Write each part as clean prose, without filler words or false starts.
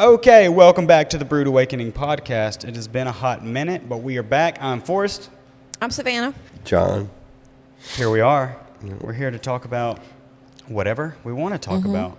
Okay, welcome back to the Brewed Awakening Podcast. It has been a hot minute, but we are back. I'm Forrest. I'm Savannah. John. Here we are. We're here to talk about whatever we want to talk about.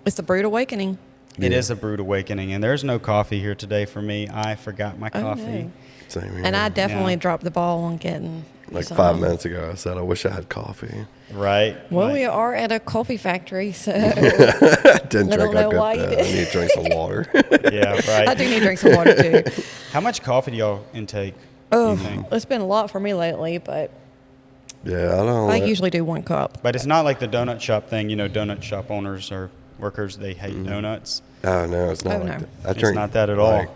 It's the Brewed Awakening. It is a Brewed Awakening, and there's no coffee here today for me. I forgot my coffee. No. Same here. And I definitely dropped the ball on getting like some. 5 minutes ago, I said, I wish I had coffee. Right. Well, Right. we are at a coffee factory, so Didn't I drink don't know why you I did. need to drink some water. Yeah, right. I do need to drink some water too. How much coffee do y'all intake? Oh, do you think? it's been a lot for me lately, but Yeah, I don't I usually do 1 cup. But it's not like the donut shop thing. You know, donut shop owners or workers, they hate donuts. Oh, no, it's not Oh, like no. that. I It's drink not that at all. like,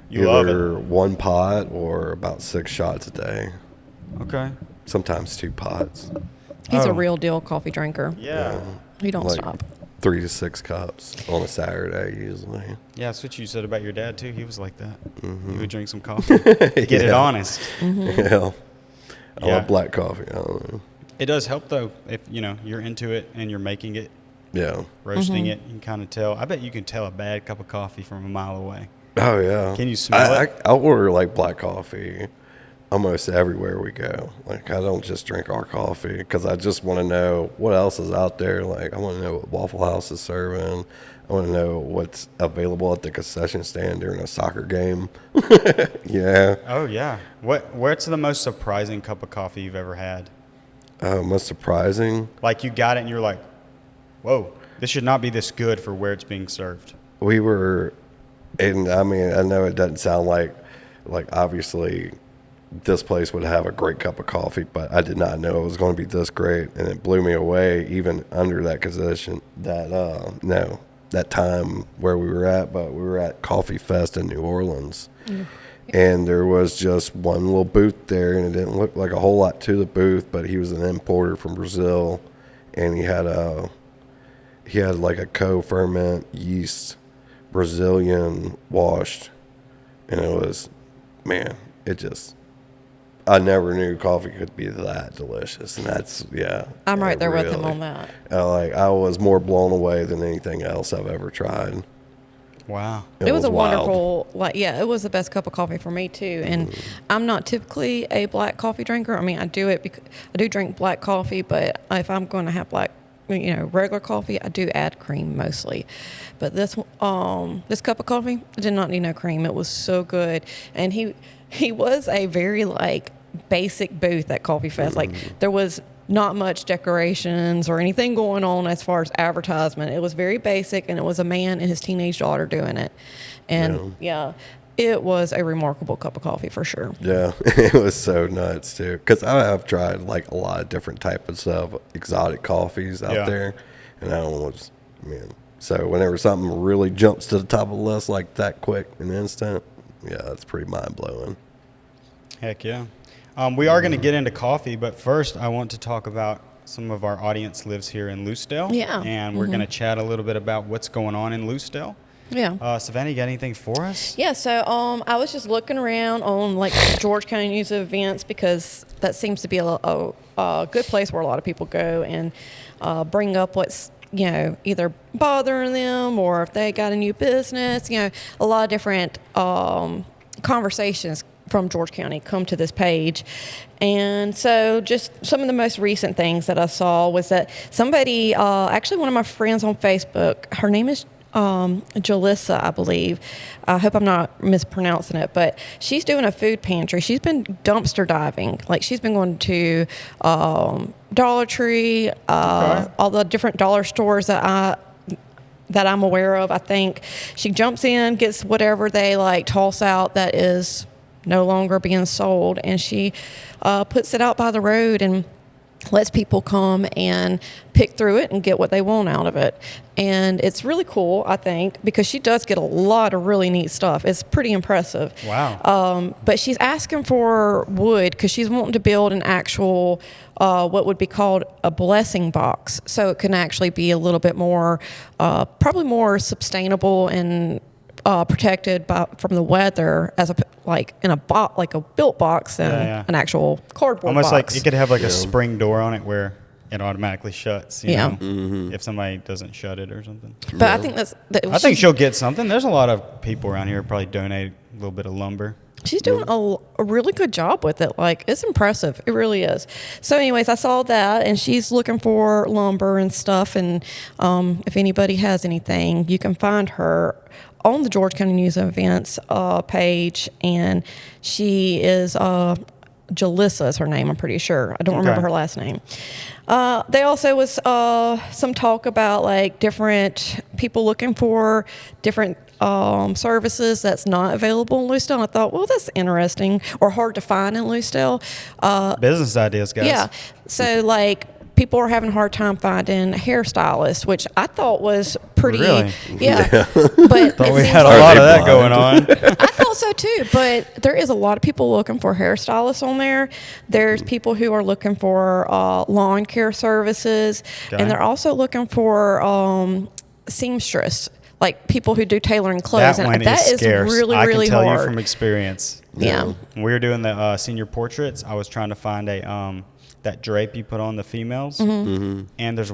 You love either it. 1 pot or about 6 shots a day. Okay. Sometimes 2 pots. He's Oh. a real deal coffee drinker. Yeah. He don't Like stop. 3 to 6 cups on a Saturday usually. Yeah, that's what you said about your dad, too. He was like that. He would drink some coffee. Get it Yeah. honest. Yeah. I Yeah. love black coffee. I don't know. It does help, though, if, you know, you're into it and you're making it, Yeah. roasting it. You can kind of tell. I bet you can tell a bad cup of coffee from a mile away. Oh, yeah. Can you smell it? I order like black coffee almost everywhere we go. Like, I don't just drink our coffee because I just want to know what else is out there. Like, I want to know what Waffle House is serving. I want to know what's available at the concession stand during a soccer game. Yeah. Oh, yeah. What's the most surprising cup of coffee you've ever had? Most surprising. Like, you got it and you're like, whoa, this should not be this good for where it's being served. We were, and I mean, I know it doesn't sound like obviously this place would have a great cup of coffee, but I did not know it was going to be this great, and it blew me away even under that position, that time where we were at, but we were at Coffee Fest in New Orleans. And there was just one little booth there, and it didn't look like a whole lot to the booth, but he was an importer from Brazil, and he had like a co-ferment yeast Brazilian washed, and it was, man, I never knew coffee could be that delicious, and that's, yeah. I'm right there with him really- on that. I was more blown away than anything else I've ever tried. Wow. It was a wild. wonderful, it was the best cup of coffee for me too. And I'm not typically a black coffee drinker. I mean, I do it because I do drink black coffee, but if I'm going to have regular coffee, I do add cream mostly. But this cup of coffee did not need no cream. It was so good. And he was a very basic booth at Coffee Fest. Like, there was not much decorations or anything going on as far as advertisement. It was very basic, and it was a man and his teenage daughter doing it. And it was a remarkable cup of coffee for sure. Yeah, it was so nuts too. Because I have tried like a lot of different types of exotic coffees out there, and I don't know so whenever something really jumps to the top of the list like that quick and instant, yeah, it's pretty mind blowing. Heck yeah. We are going to get into coffee, but first I want to talk about some of our audience lives here in Lucedale. Yeah. And we're going to chat a little bit about what's going on in Lucedale. Yeah. Savannah, you got anything for us? Yeah, so I was just looking around on George County News events because that seems to be a good place where a lot of people go and bring up what's either bothering them or if they got a new business. A lot of different conversations from George County come to this page. And so just some of the most recent things that I saw was that somebody, actually one of my friends on Facebook, her name is Jalissa, I believe. I hope I'm not mispronouncing it, but she's doing a food pantry. She's been dumpster diving. She's been going to Dollar Tree, all the different dollar stores that I'm aware of. I think she jumps in, gets whatever they toss out that is no longer being sold, and she puts it out by the road and lets people come and pick through it and get what they want out of it. And it's really cool, I think, because she does get a lot of really neat stuff. It's pretty impressive. Wow. But she's asking for wood because she's wanting to build an actual, what would be called a blessing box. So it can actually be a little bit more, probably more sustainable and protected from the weather as in a built box than an actual cardboard Almost box. like it could have a spring door on it where it automatically shuts. You Yeah. know, if somebody doesn't shut it or something. But I think I think she'll get something. There's a lot of people around here who probably donate a little bit of lumber. she's doing a really good job with it. Like, it's impressive. It really is. So anyways, I saw that, and she's looking for lumber and stuff. And if anybody has anything, you can find her on the George County News and Events page. And she is Jalissa is her name, I'm pretty sure. I don't remember her last name. They also was some talk about like different people looking for different services that's not available in Lucedale. And I thought, well, that's interesting, or hard to find in Lucedale. Business ideas, guys. Yeah. So like people are having a hard time finding hairstylists, which I thought was pretty. Really? Yeah. But Thought it we seems had a like- lot of Are they that going on. I thought so too, but there is a lot of people looking for hairstylists on there. There's people who are looking for lawn care services, Okay. and they're also looking for seamstress, like people who do tailoring clothes. That one and that is is scarce. really, I really can tell hard. you from experience. Yeah. When we were doing the senior portraits, I was trying to find a that drape you put on the females. Mm-hmm. And there's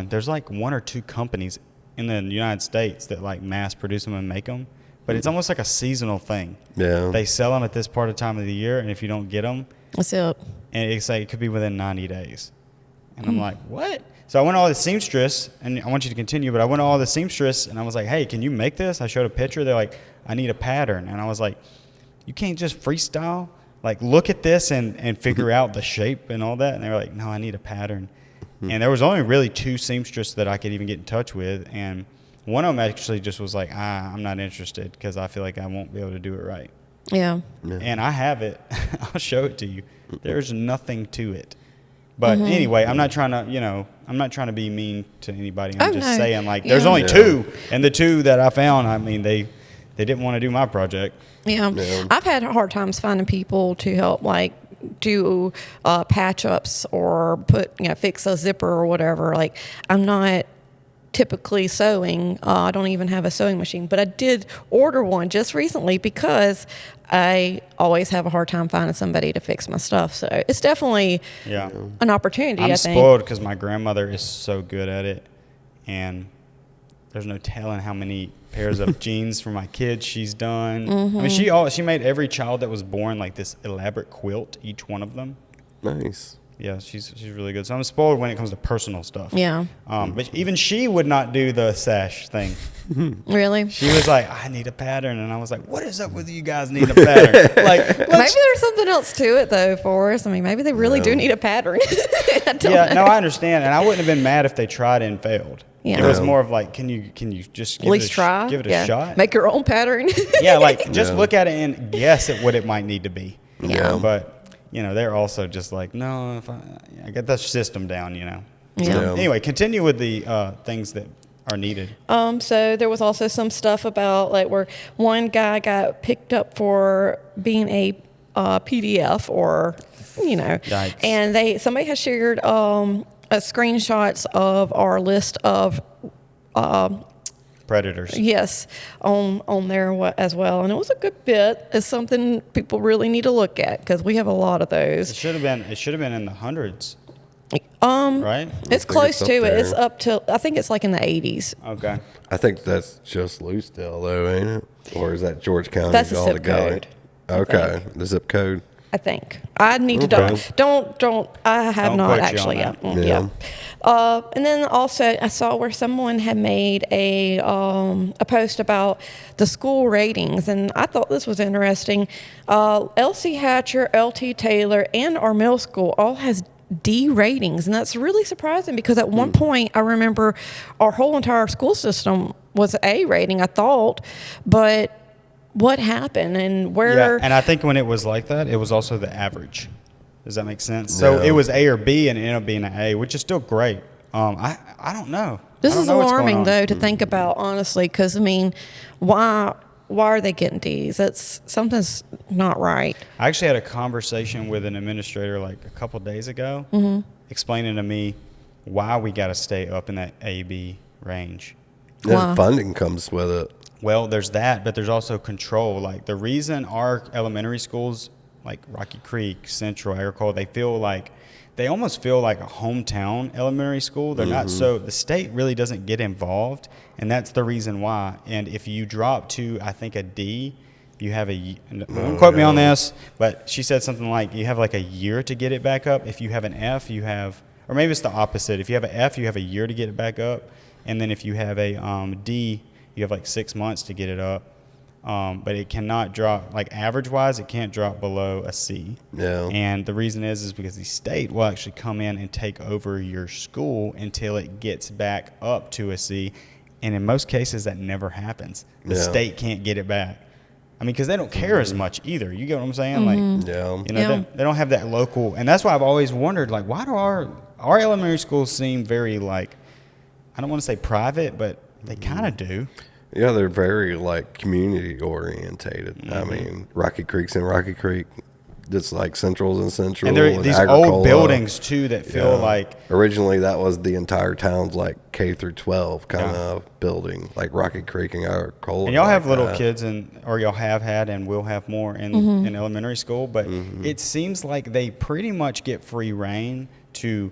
there's like one or two companies in the United States that like mass produce them and make them. But it's almost like a seasonal thing. Yeah. They sell them at this part of time of the year, and if you don't get them, That's it. and it's like it could be within 90 days. And I'm like, what? So I went to all the seamstress, and I want you to continue, but I went to all the seamstress, and I was like, hey, can you make this? I showed a picture. They're like, I need a pattern. And I was like, you can't just freestyle? Like, look at this and figure out the shape and all that. And they were like, no, I need a pattern. And there was only really two seamstresses that I could even get in touch with. And one of them actually just was like, I'm not interested because I feel like I won't be able to do it right. Yeah. And I have it. I'll show it to you. There's nothing to it. But Mm-hmm. anyway, I'm not trying to be mean to anybody. I'm just no. saying, like, Yeah. there's only Yeah. two. And the two that I found, I mean, they didn't want to do my project. Yeah. Yeah. I've had hard times finding people to help, like, do patch ups or fix a zipper or whatever. Like, I'm not typically sewing. I don't even have a sewing machine, but I did order one just recently because I always have a hard time finding somebody to fix my stuff. So it's definitely Yeah. an opportunity, I'm I think. spoiled because my grandmother is so good at it. And there's no telling how many pairs of jeans for my kids she's done. Mm-hmm. I mean, she made every child that was born like this elaborate quilt, each one of them. Nice. Yeah, she's really good. So I'm spoiled when it comes to personal stuff. Yeah. But even she would not do the sash thing. Really? She was like, I need a pattern. And I was like, what is up with you guys need a pattern? Like, Maybe there's something else to it, though, for us. I mean, maybe they really do need a pattern. I don't yeah, know. no, I understand. And I wouldn't have been mad if they tried and failed. Yeah. It was No. more of like, can you just At give least try. give it a Yeah. shot? Make your own pattern. Yeah, like just Yeah. look at it and guess at what it might need to be. Yeah. But, they're also just like, no, if I get the system down, Yeah. Yeah. Anyway, continue with the things that are needed. So there was also some stuff about like where one guy got picked up for being a PDF or, Yikes. and somebody has shared screenshots of our list of Predators. yes on there as well, and it was a good bit. It's something people really need to look at because we have a lot of It those. should have been in the hundreds, right? It's think close it's up to it. there. It's up to, I think it's like in the 80s. Okay. I think that's just Loosedale, though, ain't it? Or is that George County That's the zip altogether? code, I Okay, think. the zip code. I think I need to Okay. don't. I have Don't not quote you actually on yet. that. Yeah. Yeah. And then also I saw where someone had made a post about the school ratings, and I thought this was interesting. LC Hatcher, LT Taylor, and our middle school all has D ratings, and that's really surprising because at one point I remember our whole entire school system was A rating. I thought, but what happened and where? Yeah, and I think when it was like that, it was also the average. Does that make sense? So Yeah. it was A or B, and it ended up being an A, which is still great. I don't know. This I don't is know what's going alarming, on. though, to think about, honestly, because, I mean, why are they getting D's? Something's not right. I actually had a conversation with an administrator like a couple days ago, explaining to me why we got to stay up in that A/B range. Wow. Then funding comes with it. Well, there's that, but there's also control. Like the reason our elementary schools like Rocky Creek, Central, Agricola, they almost feel like a hometown elementary school. They're not the state really doesn't get involved, and that's the reason why. And if you drop to, I think, a D, you have don't quote me on this, but she said something like you have like a year to get it back up. If you have an F, you have, or maybe it's the opposite. If you have an F, you have a year to get it back up. And then if you have a D, you have like 6 months to get it up. But it cannot drop, like average-wise, it can't drop below a C. Yeah. And the reason is because the state will actually come in and take over your school until it gets back up to a C. And in most cases, that never happens. The state can't get it back. I mean, because they don't care as much either. You get what I'm saying? Like, they don't have that local. And that's why I've always wondered, like, why do our elementary schools seem very, like, I don't want to say private, but they kind of do. Yeah, they're very, like, community orientated. I mean, Rocky Creek's in Rocky Creek. Just like Central's in Central. And there are these old buildings, too, that feel like... Originally, that was the entire town's, like, K through 12 kind of building, like Rocky Creek and Agricola. And y'all have little kids, or y'all have had and will have more in elementary school, but it seems like they pretty much get free reign to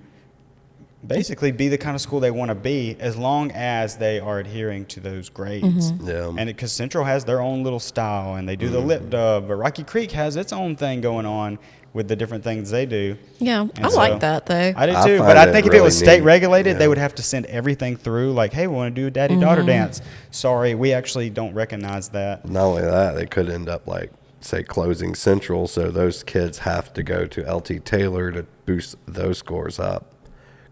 basically be the kind of school they want to be, as long as they are adhering to those grades. Yeah. And because Central has their own little style, and they do the lip dub, but Rocky Creek has its own thing going on with the different things they do. Yeah, And I like that, though. I do too, but I think if it was state regulated, they would have to send everything through, like, hey, we want to do a daddy-daughter dance. Sorry, we actually don't recognize that. Not only that, they could end up, like, say, closing Central, so those kids have to go to LT Taylor to boost those scores up.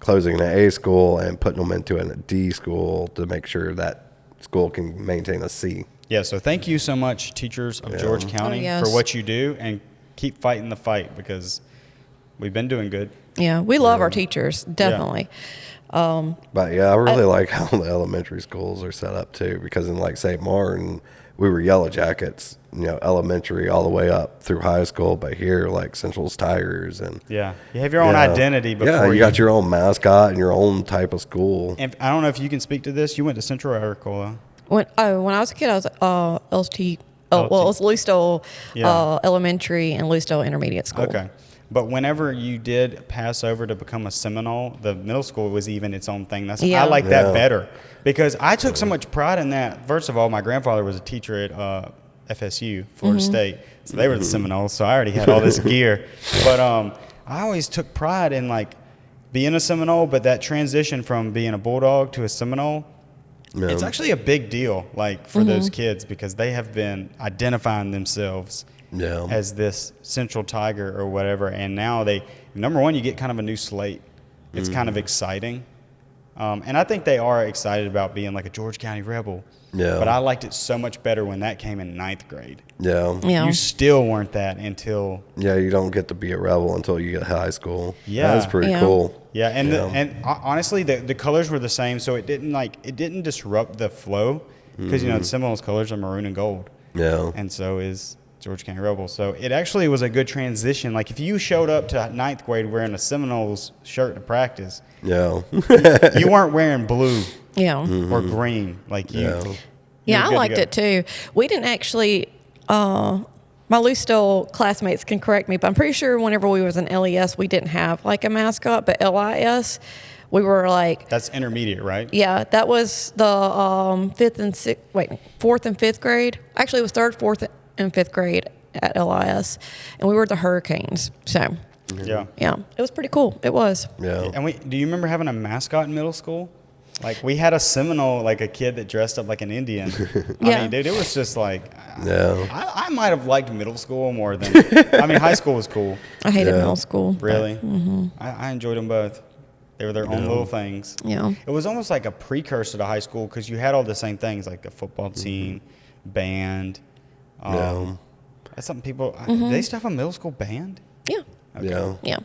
Closing an A school and putting them into a D school to make sure that school can maintain a C. Yeah, so thank you so much, teachers of George County, for what you do, and keep fighting the fight, because we've been doing good. Yeah, we love our teachers, definitely. But yeah, I really like how the elementary schools are set up too, because in like St. Martin, we were Yellow Jackets, elementary all the way up through high school. But here, like Central's Tigers, and you have your own identity. Before you got your own mascot and your own type of school. And I don't know if you can speak to this. You went to Central or Agricola? When I was a kid, I was LT. Well, it was Lucedale Elementary and Lucedale Intermediate School. Okay. But whenever you did pass over to become a Seminole, the middle school was even its own thing. I like that better, because I took so much pride in that. First of all, my grandfather was a teacher at FSU, Florida State, so they were the Seminoles, so I already had all this gear. But I always took pride in like being a Seminole, but that transition from being a Bulldog to a Seminole, it's actually a big deal, like for those kids, because they have been identifying themselves as this Central Tiger or whatever, and now number one, you get kind of a new slate. It's kind of exciting, and I think they are excited about being like a George County Rebel. Yeah. But I liked it so much better when that came in 9th grade. Yeah. You still weren't that until... Yeah, you don't get to be a rebel until you get high school. Yeah. That's pretty cool. Yeah, and honestly, the colors were the same, so it didn't disrupt the flow, because, the Seminoles colors are maroon and gold. Yeah. And so is George County Rebel. So it actually was a good transition. Like, if you showed up to 9th grade wearing a Seminoles shirt to practice, you weren't wearing blue. Or green, like you. Yeah, I liked it too. We didn't actually, my Lucedale classmates can correct me, but I'm pretty sure whenever we was in LES, we didn't have like a mascot, but LIS, we were like... That's intermediate, right? Yeah, that was the 4th and 5th grade. Actually, it was 3rd, 4th, and 5th grade at LIS, and we were the Hurricanes, so... Yeah, it was pretty cool. It was. Yeah. And do you remember having a mascot in middle school? Like, we had a Seminole, like a kid that dressed up like an Indian. I mean, dude, it was just like, I might have liked middle school more than, high school was cool. I hated middle school. Really? I enjoyed them both. They were their own little things. Yeah. It was almost like a precursor to high school, because you had all the same things, like the football team, band. That's something people, do they still have a middle school band? Yeah. Okay. Yeah.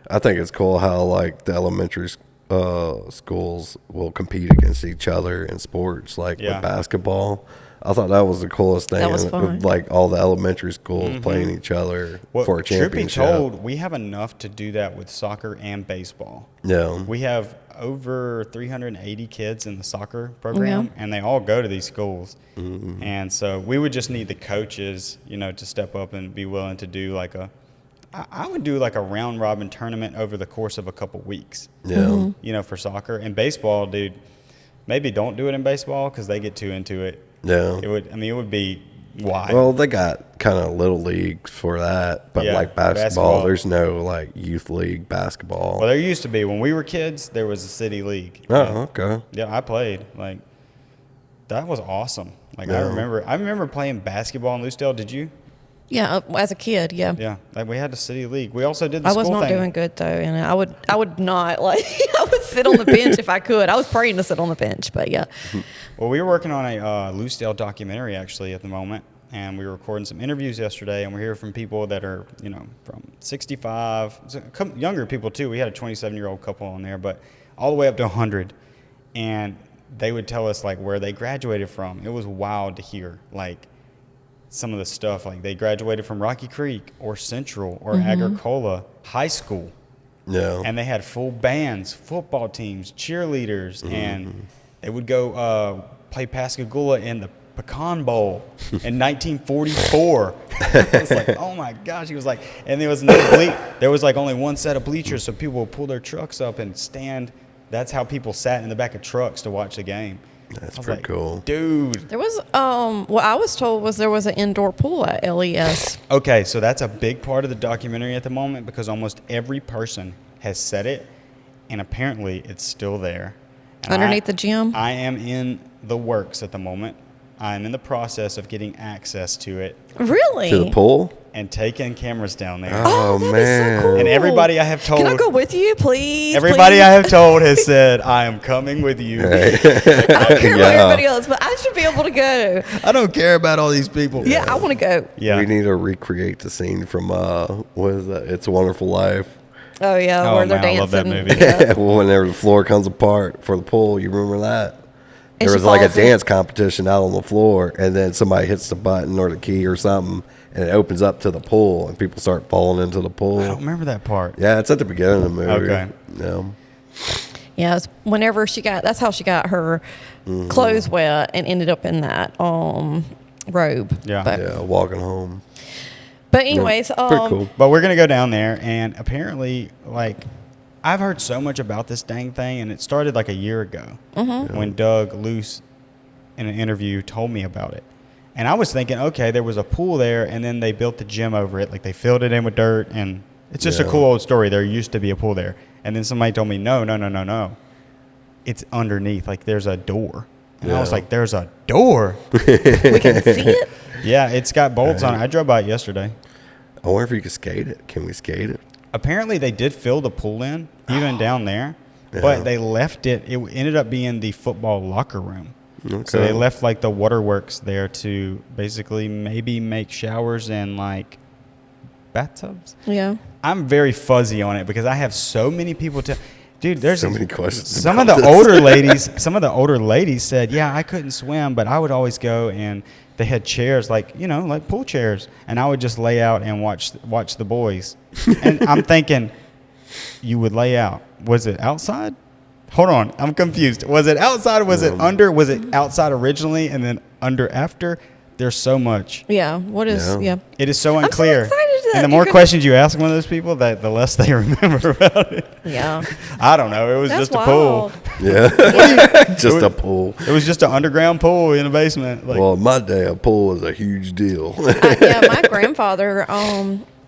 I think it's cool how, like, the elementary schools will compete against each other in sports, like with basketball. I thought that was the coolest thing. That was fun. With, like, all the elementary schools playing each other for a championship. Truth be told, we have enough to do that with soccer and baseball. Yeah. We have over 380 kids in the soccer program, and they all go to these schools. And so we would just need the coaches, to step up and be willing to do like a I would do like a round robin tournament over the course of a couple weeks. Yeah. You know, for soccer and baseball, dude. Maybe don't do it in baseball because they get too into it. Yeah. It would be wide. Well, they got kind of little leagues for that, but Yeah, like basketball, basketball. there's no like youth league basketball. Well, there used to be when we were kids. There was a city league. Oh, okay. Yeah, I played. Like that was awesome. Like Yeah. I remember playing basketball in Lucedale. Did you? Yeah, as a kid, yeah. Yeah, like we had the city league. We also did the I school was not thing. doing good though, and I would not like. I would sit on the bench if I could. I was praying to sit on the bench, but yeah. Well, we were working on a Loosedale documentary actually at the moment, and we were recording some interviews yesterday, and we're hearing from people that are, you know, from 65, younger people too. We had a 27-year-old couple on there, but all the way up to 100, and they would tell us like where they graduated from. It was wild to hear like some of the stuff, like they graduated from Rocky Creek or Central or Agricola High School. Yeah. And they had full bands, football teams, cheerleaders, and they would go play Pascagoula in the Pecan Bowl in 1944. I was like, oh my gosh. He was like, and there was like only one set of bleachers, so people would pull their trucks up and stand. That's how people sat in the back of trucks to watch the game. That's I was pretty like, cool. Dude. There was what I was told was there was an indoor pool at LES. Okay, so that's a big part of the documentary at the moment because almost every person has said it, and apparently it's still there. And Underneath the gym? I am in the works at the moment. I'm in the process of getting access to it Really? To the pool? and taking cameras down there. Oh, that'd be man. so cool. And everybody I have told, Can I go with you, please? everybody please? I have told has said, I am coming with you. I don't care about Yeah. everybody else, but I should be able to go. I don't care about all these people. Yeah, I want to go. Yeah. We need to recreate the scene from, what is that? It's a Wonderful Life. Oh yeah, Oh, where they're man, I dancing. love that movie. Yeah. Whenever the floor comes apart for the pool, you remember that? And There she was like a falls in. dance competition out on the floor, and then somebody hits the button or the key or something, and it opens up to the pool, and people start falling into the pool. I don't remember that part. Yeah, it's at the beginning of the movie. Okay. Yeah. Yeah, it's whenever that's how she got her clothes wet and ended up in that robe. Yeah. But, Yeah, walking home. but anyways, Pretty cool. But we're going to go down there, and apparently, like, I've heard so much about this dang thing, and it started like a year ago when Doug Luce, in an interview, told me about it. And I was thinking, okay, there was a pool there, and then they built the gym over it. Like, they filled it in with dirt, and it's just a Yeah. cool old story. There used to be a pool there. And then somebody told me, no. It's underneath. Like, there's a door. And I was Yeah. like, there's a door? we can see it. Yeah, it's got bolts on it. I drove by it yesterday. I wonder if you could skate it. Can we skate it? Apparently, they did fill the pool in, even down there, Yeah. but they left it. It ended up being the football locker room. Okay. So they left like the waterworks there to basically maybe make showers and like bathtubs. Yeah. I'm very fuzzy on it because I have so many people dude, there's So many questions Some of the about this. older ladies said, yeah, I couldn't swim, but I would always go and they had chairs like pool chairs, and I would just lay out and watch the boys. And I'm thinking, you would lay out. Was it outside? Hold on, I'm confused. Was it outside? Was it under? Was it outside originally and then under after? There's so much. Yeah. What is? Yeah. Yeah. It is so I'm so unclear. excited that And the you're more gonna- questions you ask one of those people, the less they remember about it. Yeah. I don't know. It was That's just a pool. wild. Yeah. Just a pool. It was just an underground pool in a basement. Like, Well, in my day, a pool was a huge deal. Yeah. My grandfather,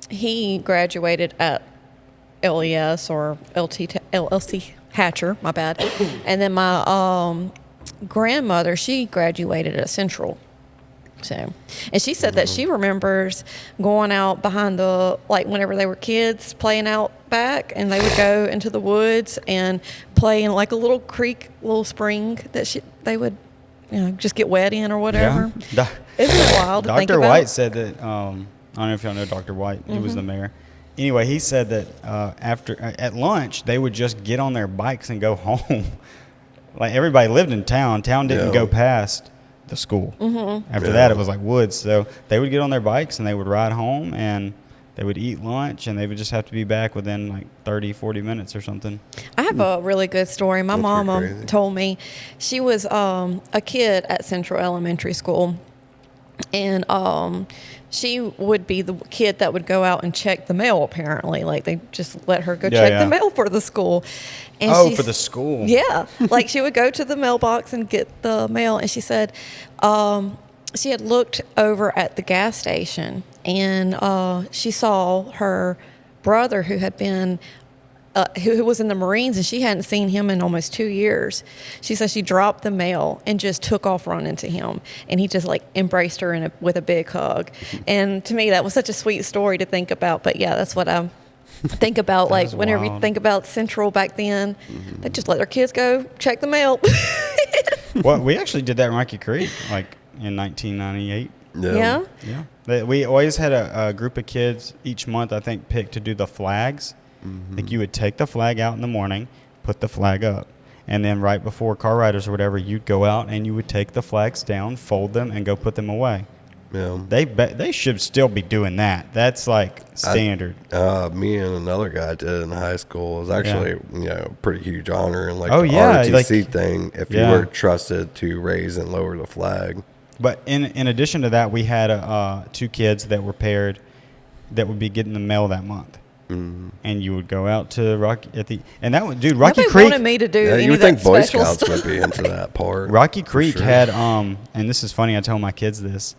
he graduated at LES or LLC Hatcher. My bad. And then my grandmother, she graduated at Central. So, and she said that she remembers going out behind whenever they were kids, playing out back, and they would go into the woods and play in like a little creek, little spring that they would, just get wet in or whatever. Yeah. Isn't it wild to think Dr. about? White said that, I don't know if y'all know Dr. White. He was the mayor. Anyway, he said that at lunch, they would just get on their bikes and go home. Like, everybody lived in town. Town didn't Yeah. go past the school. After that, it was like woods. So they would get on their bikes and they would ride home and they would eat lunch and they would just have to be back within like 30, 40 minutes or something. I have a really good story. My That's pretty mama crazy. told me she was a kid at Central Elementary School, and she would be the kid that would go out and check the mail, apparently. Like, they just let her go check the mail for the school. And for the school. Yeah. Like, she would go to the mailbox and get the mail. And she said she had looked over at the gas station, and she saw her brother who had been who was in the Marines, and she hadn't seen him in almost 2 years. She said she dropped the mail and just took off running to him, and he just like embraced her with a big hug. And to me, that was such a sweet story to think about. But yeah, that's what I think about. Like, whenever you think about Central back then, they just let their kids go check the mail. Well, we actually did that in Rocky Creek, like in 1998. Yeah. Yeah. We always had a group of kids each month, I think, picked to do the flags. Like, you would take the flag out in the morning, put the flag up, and then right before car riders or whatever, you'd go out and you would take the flags down, fold them, and go put them away. Yeah. They should still be doing that. That's like standard. Me and another guy did it in high school. It was actually a pretty huge honor, and like ROTC thing if you were trusted to raise and lower the flag. But in addition to that, we had 2 kids that were paired that would be getting the mail that month. And you would go out to Rocky Rocky Creek wanted me to do any you would of that think Boy special Scouts stuff. would be into that part. Rocky Creek sure. had and this is funny, I tell my kids this.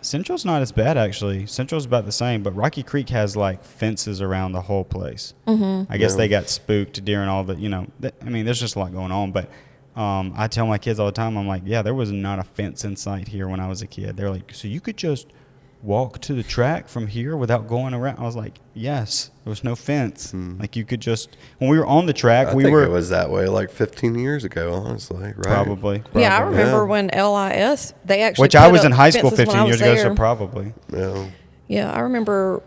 Central's not as bad, actually. Central's about the same, but Rocky Creek has like fences around the whole place. I guess they got spooked during all the, there's just a lot going on. But I tell my kids all the time, I'm like, yeah, there was not a fence in sight here when I was a kid. They're like, so you could just walk to the track from here without going around? I was like, yes, there was no fence. Like, you could just, when we were on the track, I think it was that way like 15 years ago, honestly, right? Probably. Yeah, I remember when LIS, they actually Which I was in high school 15 years ago, so probably. Yeah, I remember.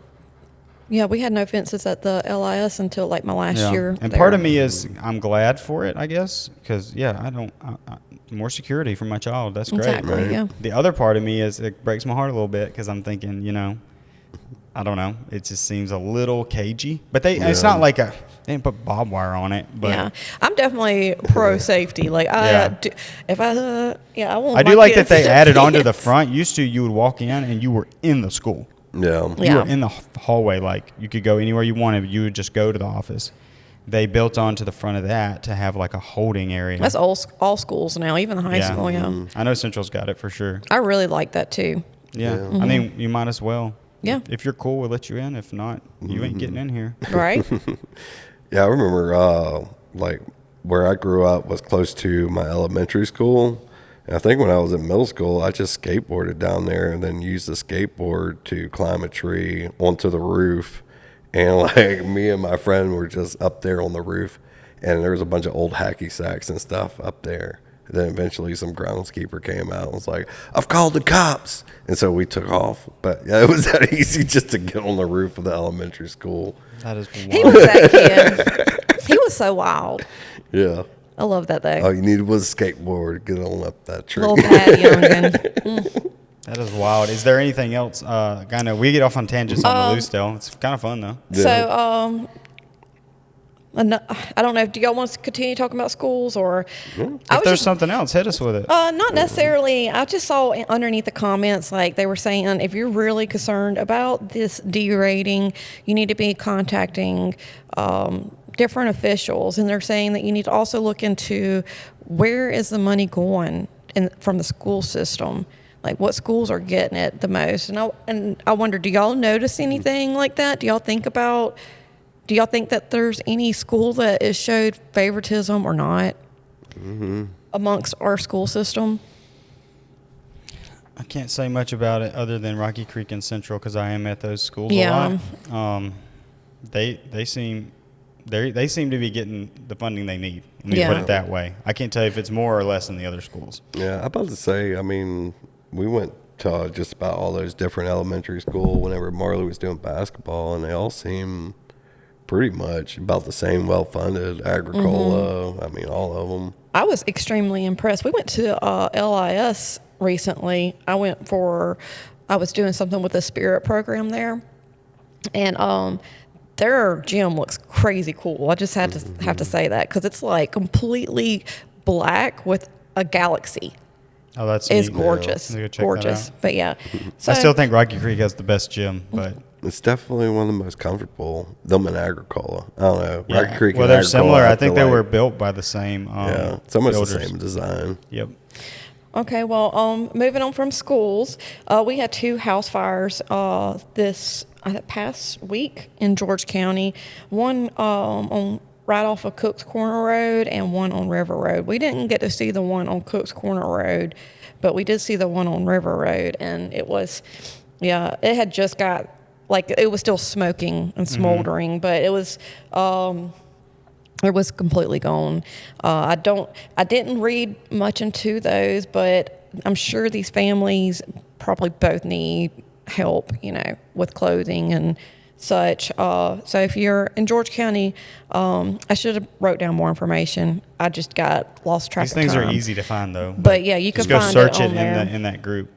Yeah, we had no fences at the LIS until like my last year. And part of me is, I'm glad for it, I guess, because, more security for my child. That's great. Exactly, right? yeah. The other part of me is, it breaks my heart a little bit because I'm thinking, I don't know. It just seems a little cagey. But it's not like they didn't put barbed wire on it. But yeah, I'm definitely pro safety. Like, I won't. I do like that they added onto the front. Used to, you would walk in and you were in the school. Yeah. You were in the hallway. Like, you could go anywhere you wanted. You would just go to the office. They built onto the front of that to have like a holding area. That's all schools now, even the high school. Yeah, I know Central's got it for sure. I really like that too. Yeah. I mean, you might as well. Yeah. If you're cool, we'll let you in. If not, you ain't getting in here. Right. Yeah, I remember like where I grew up was close to my elementary school. And I think when I was in middle school, I just skateboarded down there and then used the skateboard to climb a tree onto the roof. And like, me and my friend were just up there on the roof, and there was a bunch of old hacky sacks and stuff up there. And then eventually some groundskeeper came out and was like, "I've called the cops." And so we took off. But yeah, it was that easy just to get on the roof of the elementary school. That is wild. He was that kid. He was so wild. Yeah. I love that though. All you needed was a skateboard to get on up that tree. Little bad youngin. That is wild. Is there anything else? I know we get off on tangents on the Lucedale. It's kind of fun though. Yeah. So, I don't know. Do y'all want to continue talking about schools, or If there's something else, hit us with it. not necessarily. I just saw underneath the comments, like they were saying, if you're really concerned about this derating, you need to be contacting different officials, and they're saying that you need to also look into where is the money going from the school system. Like, what schools are getting it the most? And I wonder, do y'all notice anything like that? Do y'all think that there's any school that is showed favoritism or not amongst our school system? I can't say much about it other than Rocky Creek and Central, because I am at those schools a lot. They seem to be getting the funding they need. Let me put it that way. I can't tell you if it's more or less than the other schools. Yeah, I'm about to say, I mean, we went to just about all those different elementary schools whenever Marley was doing basketball, and they all seem pretty much about the same, well-funded. Agricola, I mean, all of them. I was extremely impressed. We went to LIS recently. I was doing something with the Spirit program there, and their gym looks crazy cool. I just had to have to say that, because it's like completely black with a galaxy. Oh, that's is neat. gorgeous. Yeah. Go check that Gorgeous. out. But yeah. So, I still think Rocky Creek has the best gym, but It's definitely one of the most comfortable. Them in Agricola. I don't know. yeah. Rocky Creek Well, and they're Agricola, similar. I feel think they like- were built by the same Yeah, it's almost builders. the same design. Yep. Okay, well, moving on from schools, we had 2 house fires this past week in George County. One on right off of Cook's Corner Road and one on River Road. We didn't get to see the one on Cook's Corner Road, but we did see the one on River Road, and it was, yeah, it had just got, like, it was still smoking and smoldering, but it was completely gone. I didn't read much into those, but I'm sure these families probably both need help, with clothing and such. So if you're in George County, I should have wrote down more information. I just got lost track These of things time. are easy to find, though. But yeah, you just can go find search it on there. in that group.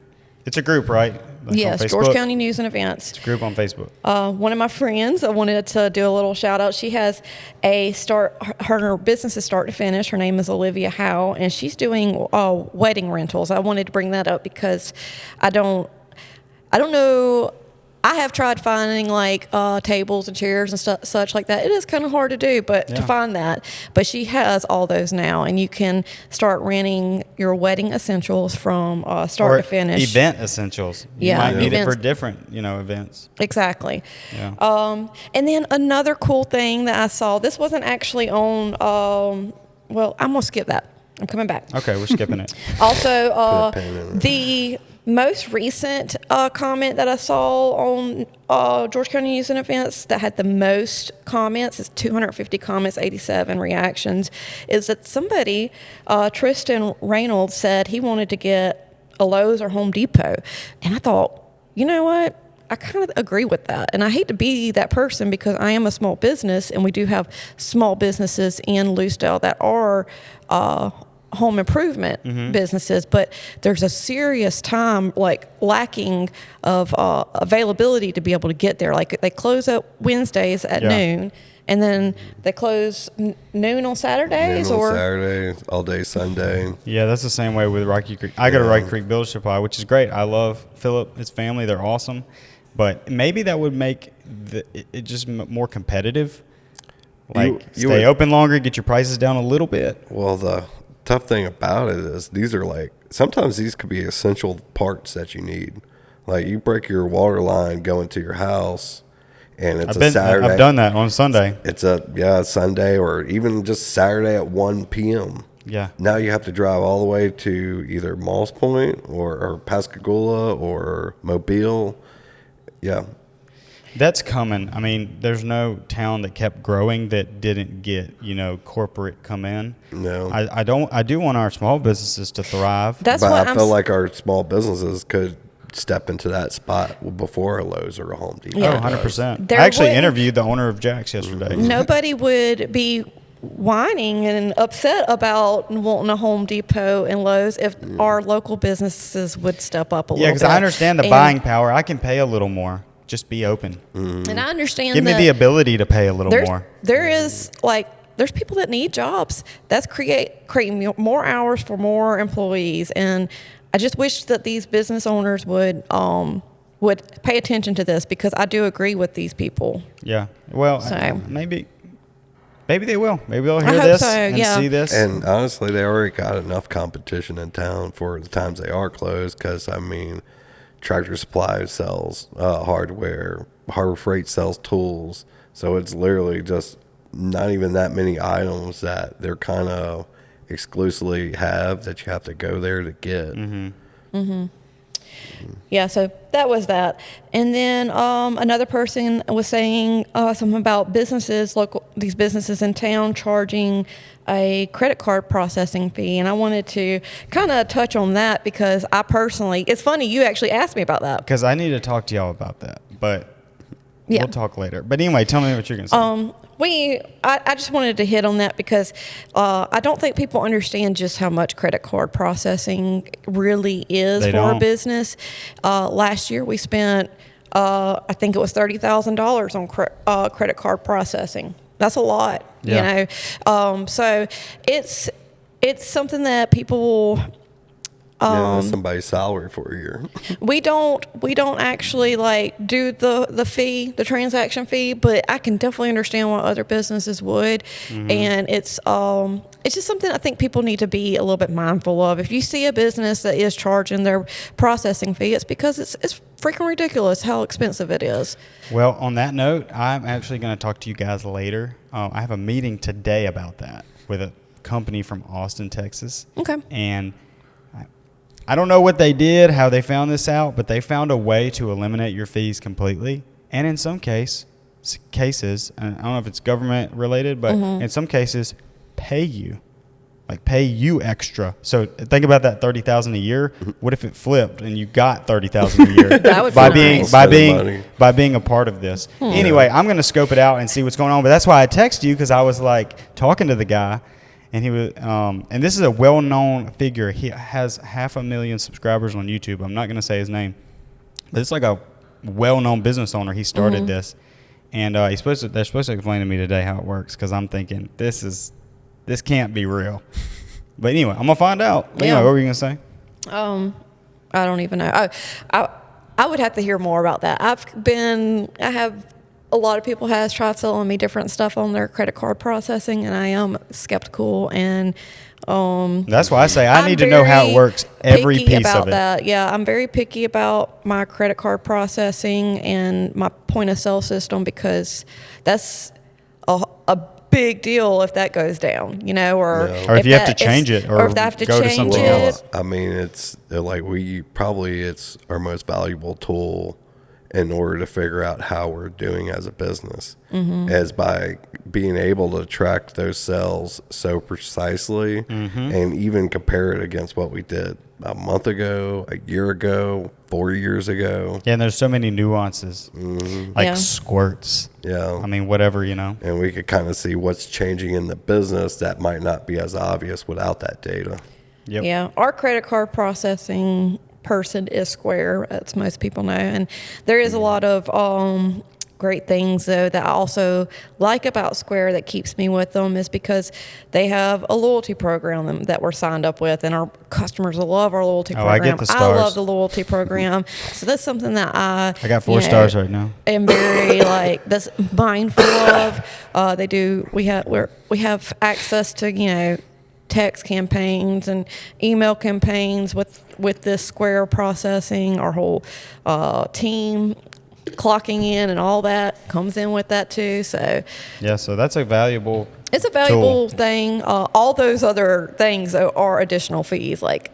It's a group, right? Like Yes, on George Facebook? County News and Events. It's a group on Facebook. One of my friends, I wanted to do a little shout out. She has her business is start to finish. Her name is Olivia Howe, and she's doing wedding rentals. I wanted to bring that up because I don't know. I have tried finding like tables and chairs and such like that. It is kind of hard to do, but to Yeah. find that. But she has all those now, and you can start renting your wedding essentials from start Or to finish. event essentials. You Yeah, might need it events. for different, events. Exactly. Yeah. And then another cool thing that I saw, this wasn't actually on, well, I'm going to skip that. I'm coming back. Okay, we're skipping it. Also, Put a pin in it. the most recent comment that I saw on George County News and Events that had the most comments, is 250 comments, 87 reactions, is that somebody, Tristan Reynolds, said he wanted to get a Lowe's or Home Depot. And I thought, you know what? I kind of agree with that. And I hate to be that person because I am a small business, and we do have small businesses in Lucedale that are home improvement businesses, but there's a serious time lacking of availability to be able to get there. Like they close up Wednesdays at noon, and then they close noon on Saturdays, Noon on or Saturday, all day Sunday. Yeah, that's the same way with Rocky Creek. I go to Rocky Creek Builder Supply, which is great. I love Philip, his family. They're awesome. But maybe that would make it just more competitive. Like, You stay would- open longer, get your prices down a little bit. Well, the tough thing about it is these are sometimes these could be essential parts that you need. Like you break your water line going to your house, and it's a Saturday. I've done that on Sunday. It's a Sunday or even just Saturday at 1 p.m. Yeah. Now you have to drive all the way to either Moss Point or Pascagoula or Mobile. Yeah. That's coming. I mean, there's no town that kept growing that didn't get, corporate come in. No. I do want our small businesses to thrive. that's But what I I'm feel like our small businesses could step into that spot before a Lowe's or a Home Depot. Oh, Yeah. 100%. There I actually wouldn't- interviewed the owner of Jack's yesterday. nobody would be whining and upset about wanting a Home Depot and Lowe's if our local businesses would step up a little Yeah, bit. because I understand the And- buying power. I can pay a little more. Just be open. And I understand Give me that the ability to pay a little more. there's people that need jobs. That's creating more hours for more employees, and I just wish that these business owners would pay attention to this, because I do agree with these people. Yeah. Well, So- maybe they will. Maybe they'll I hear hope this so, and yeah. see this. And honestly, they already got enough competition in town for the times they are closed. Because Tractor Supply sells hardware, Harbor Freight sells tools. So it's literally just not even that many items that they're kind of exclusively have that you have to go there to get. Yeah, so that was that. And then another person was saying something about these businesses in town charging a credit card processing fee. And I wanted to kind of touch on that because I personally, it's funny, you actually asked me about that. Because I need to talk to y'all about that. But Yeah. we'll talk later. But anyway, tell me what you're going to say. I just wanted to hit on that because I don't think people understand just how much credit card processing really is They for a don't. business. Last year we spent, I think it was $30,000 on credit card processing. That's a lot, Yeah. So it's something that people Yeah, somebody's salary for a year. We don't actually like do the fee, the transaction fee, but I can definitely understand why other businesses would. And it's just something I think people need to be a little bit mindful of. If you see a business that is charging their processing fee, it's because it's freaking ridiculous how expensive it is. Well, on that note, I'm actually going to talk to you guys later. I have a meeting today about that with a company from Austin, Texas. Okay. And I don't know what they did, how they found this out, but they found a way to eliminate your fees completely. And in some cases, I don't know if it's government related, but in some cases, pay you extra. So think about that $30,000 a year. What if it flipped and you got $30,000 a year That would by be being nice. by being a part of this? Anyway, I'm going to scope it out and see what's going on. But that's why I text you, because I was like talking to the guy, and he was and this is a well-known figure. He has 500,000 subscribers on YouTube. I'm not going to say his name, but it's like a well-known business owner. He started this, and they're supposed to explain to me today how it works, because I'm thinking this can't be real. But anyway, I'm gonna find out. But anyway, what were you gonna say? I don't even know. I would have to hear more about that. I have a lot of people has tried selling me different stuff on their credit card processing, and I am skeptical. And that's why I say I need to know how it works. Every picky piece about of it. that. Yeah, I'm very picky about my credit card processing and my point of sale system, because that's a big deal if that goes down, or if you have to change it, or if they have to go to change something it. else. I mean, it's our most valuable tool in order to figure out how we're doing as a business, as by being able to track those sales so precisely and even compare it against what we did a month ago, a year ago, 4 years ago. Yeah, and there's so many nuances, like squirts. Yeah. I mean, whatever, And we could kind of see what's changing in the business that might not be as obvious without that data. Yep. Yeah, our credit card processing person is Square, as most people know, and there is a lot of great things though that I also like about Square that keeps me with them, is because they have a loyalty program that we're signed up with, and our customers love our loyalty program. I get the stars. I love the loyalty program. So that's something that I got 4 stars right now. am very that's mindful of. We have access to text campaigns and email campaigns with this Square processing. Our whole team clocking in and all that comes in with that too. So so that's a valuable. It's a valuable tool. thing. All those other things are additional fees. Like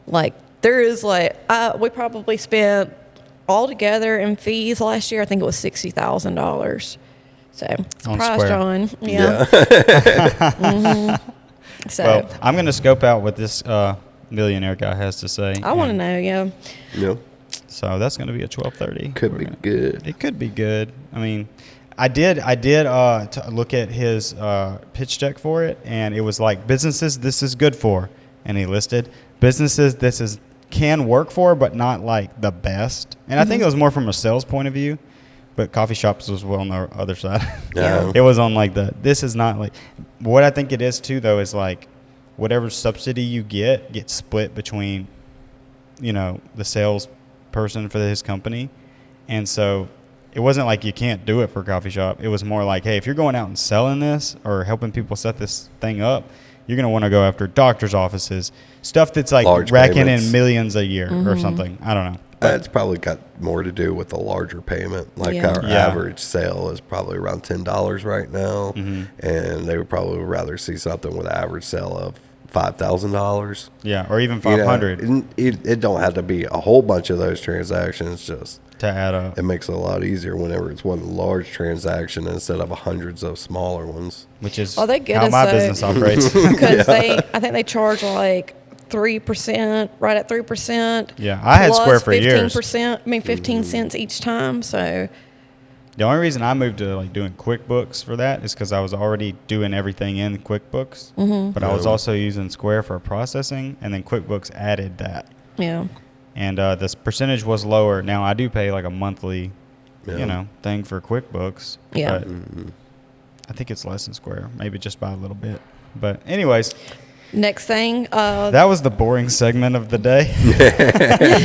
like there is we probably spent altogether in fees last year, I think it was $60,000. So surprise, John. Yeah. So well, I'm going to scope out what this millionaire guy has to say. I want to know. Yeah. Yeah. So that's going to be at 12:30. Could be good. It could be good. I mean, I did look at his pitch deck for it, and it was like businesses this is good for, and he listed businesses this can work for, but not like the best. And I think it was more from a sales point of view. But coffee shops was well on the other side. Yeah. It was on like this is not like, what I think it is too though is like whatever subsidy you gets split between, the sales person for his company. And so it wasn't like you can't do it for a coffee shop. It was more like, hey, if you're going out and selling this or helping people set this thing up, you're going to want to go after doctor's offices, stuff that's like Large racking payments. in millions a year or something. I don't know. It's probably got more to do with the larger payment. Like our average sale is probably around $10 right now, and they would probably rather see something with an average sale of $5,000. Yeah, or even 500 It don't have to be a whole bunch of those transactions. Just to add up. it makes it a lot easier whenever it's one large transaction instead of hundreds of smaller ones. Which is they get how us my though. business operates. Because I think they charge like 3%, right at 3%. Yeah, I had Square for years. 15 cents each time. So The only reason I moved to like doing QuickBooks for that is because I was already doing everything in QuickBooks, but I was also using Square for processing, and then QuickBooks added that. yeah. And this percentage was lower. Now I do pay like a monthly, thing for QuickBooks. Yeah. But I think it's less than Square, maybe just by a little bit. But anyways, Next thing, That was the boring segment of the day.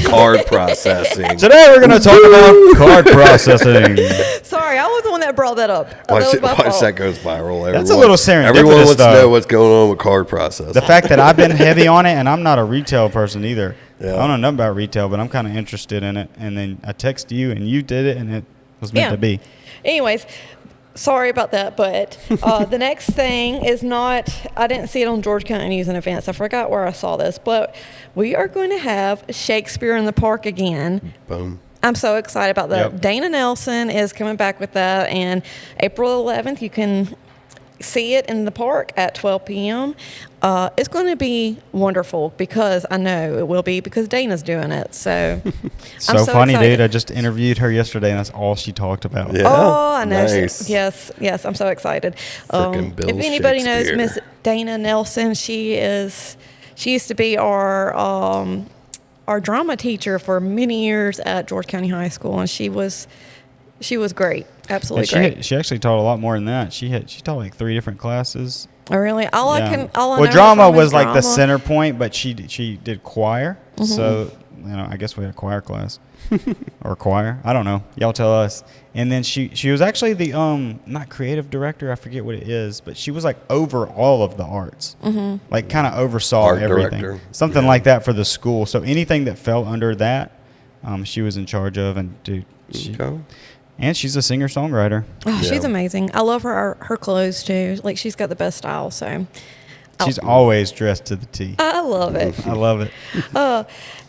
Card processing. Today we're going to talk about card processing. sorry, I was the one that brought that up. Watch That was my fault. that goes viral. That's a little serendipitous, Everyone wants to though. know what's going on with card processing. The fact that I've been heavy on it, and I'm not a retail person either. Yeah. I don't know nothing about retail, but I'm kind of interested in it. And then I text you, and you did it, and it was meant to be. Anyways, sorry about that, but the next thing is not, I didn't see it on George County News and Events. I forgot where I saw this, but we are going to have Shakespeare in the Park again. Boom. I'm so excited about that. Yep. Dana Nelson is coming back with that, and April 11th, you can see it in the park at 12 p.m. It's going to be wonderful because I know it will be because Dana's doing it. So, So, I'm so funny, excited. dude. I just interviewed her yesterday, and that's all she talked about. Yeah. Oh, I know. Nice. Yes, I'm so excited. Frickin' Bill If anybody knows Shakespeare. Miss Dana Nelson, she used to be our drama teacher for many years at George County High School, and she was great, absolutely And great. she actually taught a lot more than that. She taught like 3 different classes. Oh, really? All I Well, know drama from is was like the drama. center point, but she did choir. Mm-hmm. So, I guess we had a choir class or choir. I don't know. Y'all tell us. And then she was actually the not creative director. I forget what it is, but she was like over all of the arts. Mm-hmm. Like kind of oversaw Art everything. director. Something Yeah. like that for the school. So anything that fell under that, she was in charge of. And dude, Okay. and she's a singer-songwriter. Oh, she's Yeah. amazing. I love her clothes too. Like she's got the best style. So She's always dressed to the T. I love it. I love it.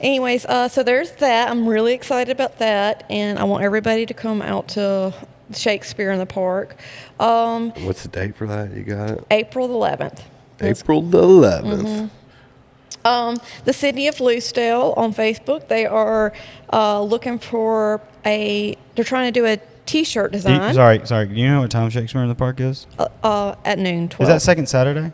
Anyways, so there's that. I'm really excited about that, and I want everybody to come out to Shakespeare in the Park. What's the date for that? You got it? April the 11th. April the 11th. The city of Loosedale on Facebook, they are looking for they're trying to do a T-shirt design Sorry. Do you know what time Shakespeare in the Park is? at noon, 12. Is that second Saturday?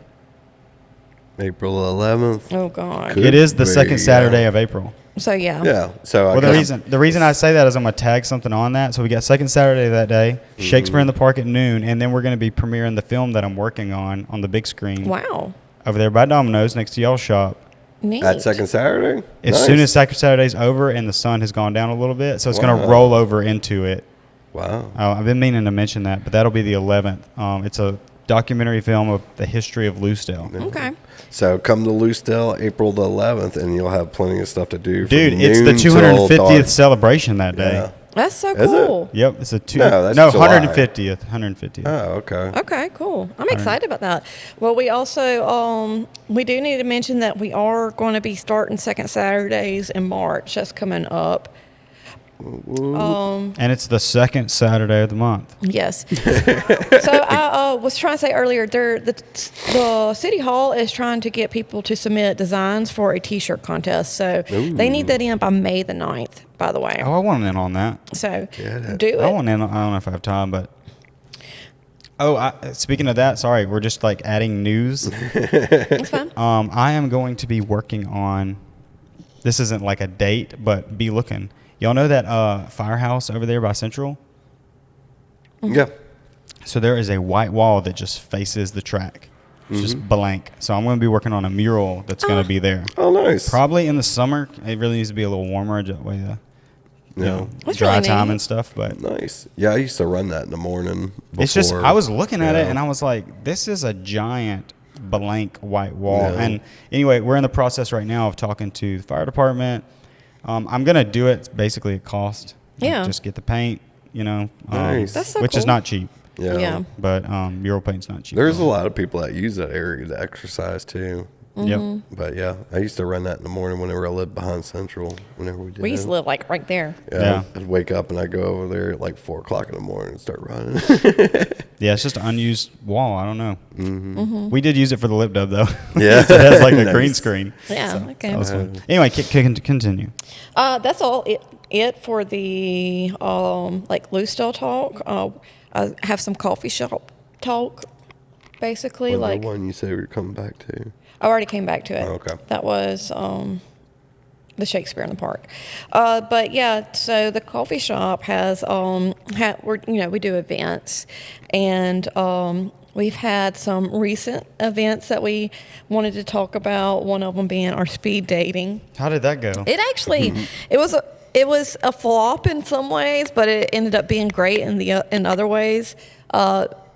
April 11th. Oh, God. Could It is the be, second Saturday yeah. of April. So, yeah. Yeah. So I Well, guess the reason I say that is I'm gonna tag something on that. So we got second Saturday that day, Shakespeare in the Park at noon, and then we're gonna be premiering the film that I'm working on the big screen Wow. over there by Domino's next to y'all's shop. Neat. at second Saturday. As Nice. soon as second Saturday's over and the sun has gone down a little bit, so it's gonna Wow. roll over into it. Wow. I've been meaning to mention that, but that'll be the 11th. It's a documentary film of the history of Lucedale. Okay. So come to Lucedale April the 11th, and you'll have plenty of stuff to do. From Dude, it's the noon till 250th dark. celebration that day. Yeah. That's so Is it? cool. Yep, it's a No, that's July. 150th. 150th. Oh, okay. Okay, cool. I'm excited about that. Well, we also we do need to mention that we are going to be starting second Saturdays in March. That's coming up. And it's the second Saturday of the month. Yes. So I was trying to say earlier, the city hall is trying to get people to submit designs for a T-shirt contest. So they need that in by May the 9th. By the way, Oh, I want in on that. so Get it. do I it. want in. I don't know if I have time, but. Oh, speaking of that, sorry, we're just like adding news. It's fine. I am going to be working on. This isn't like a date, but be looking. Y'all know that firehouse over there by Central? Yeah. So there is a white wall that just faces the track. It's just blank. So I'm going to be working on a mural that's going to be there. Oh, nice. Probably in the summer. It really needs to be a little warmer. That way Yeah. That's dry really time neat. and stuff. But Nice. Yeah, I used to run that in the morning. it's just, before, I was looking at you it know. and I was like, this is a giant blank white wall. Yeah. And anyway, we're in the process right now of talking to the fire department. I'm going to do it basically at cost. Like, Yeah. just get the paint, Nice. That's so which is cool. not cheap. Yeah. Yeah. But mural paint's not cheap. There's a lot of people that use that area to exercise too. Yep. But yeah, I used to run that in the morning whenever I lived behind Central. Whenever we did We used it. to live like right there. Yeah. I'd wake up and I'd go over there at like 4 o'clock in the morning and start running. Yeah, it's just an unused wall. I don't know. We did use it for the lip dub though. Yeah. it has like a Nice. green screen. Yeah. Okay. That was fun. Anyway, continue. That's all it for the like Lucedale talk. I have some coffee shop talk, basically. Was there Like one you said we were coming back to? I already came back to it. Oh, okay. That was the Shakespeare in the Park. But yeah, so the coffee shop has we do events, and We've had some recent events that we wanted to talk about. One of them being our speed dating. How did that go? It actually, it was a flop in some ways, but it ended up being great in other ways.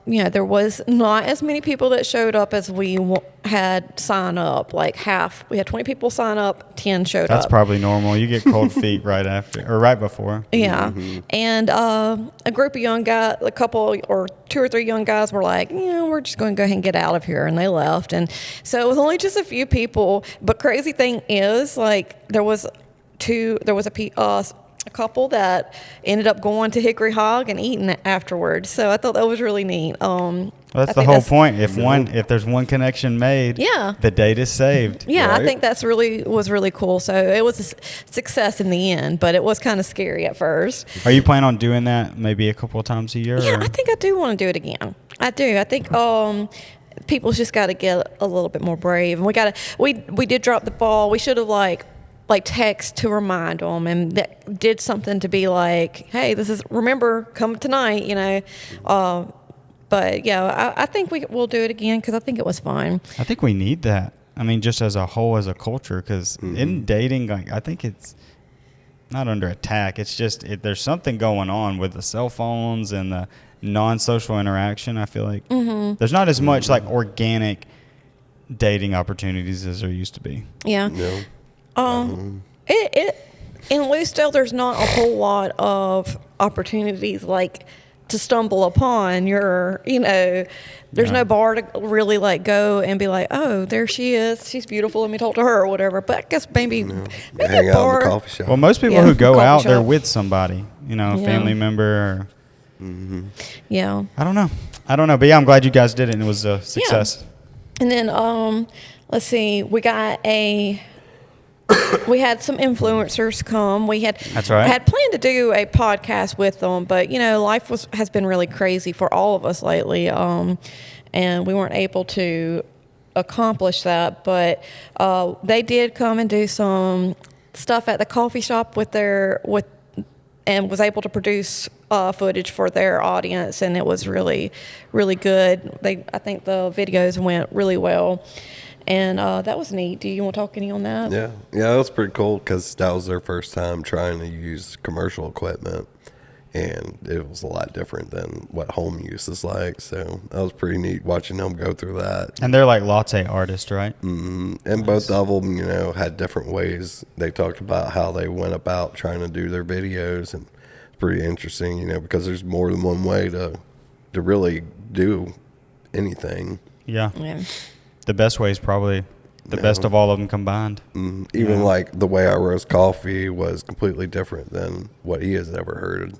There was not as many people that showed up as we had sign up. Like half, we had 20 people sign up, 10 showed up. That's probably normal. You get cold feet right after or right before. Yeah. And a group of young guys, a couple or 2 or 3 young guys were like, we're just going to go ahead and get out of here. And they left. And so it was only just a few people. But crazy thing is, like, there was a couple that ended up going to Hickory Hog and eating afterwards. So I thought that was really neat. Well, that's the whole point. If there's one connection made, the date is saved. Yeah, right? I think was really cool. So it was a success in the end, but it was kind of scary at first. Are you planning on doing that maybe a couple of times a year? Yeah, or? I think I do want to do it again. I do. I think people just got to get a little bit more brave, and we did drop the ball. We should have like text to remind them, and that did something to be like, hey, remember, come tonight, But yeah, I think we'll do it again because I think it was fun. I think we need that. I mean, just as a whole, as a culture, because in dating, I think it's not under attack. It's just there's something going on with the cell phones and the non-social interaction. I feel like there's not as much like organic dating opportunities as there used to be. Yeah. No. In Lucedale, there's not a whole lot of opportunities like to stumble upon. There's no bar to really like go and be like, oh, there she is, she's beautiful, let me talk to her or whatever. But I guess maybe Hang a out bar. in the coffee shop. Well, most people who go out, they're with somebody, a family member. Or, Yeah. I don't know. But yeah, I'm glad you guys did it, and it was a success. Yeah. And then let's see, we had some influencers come. That's right. Had planned to do a podcast with them, but life has been really crazy for all of us lately, and we weren't able to accomplish that. But they did come and do some stuff at the coffee shop and was able to produce footage for their audience, and it was really, really good. I think the videos went really well. And that was neat. Do you want to talk any on that? Yeah, that was pretty cool because that was their first time trying to use commercial equipment, and it was a lot different than what home use is like. So that was pretty neat watching them go through that. And they're like latte artists, right? And both of them, had different ways. They talked about how they went about trying to do their videos, and it's pretty interesting, because there's more than one way to really do anything. Yeah. The best way is probably the best of all of them combined. Even like the way I roast coffee was completely different than what he has ever heard,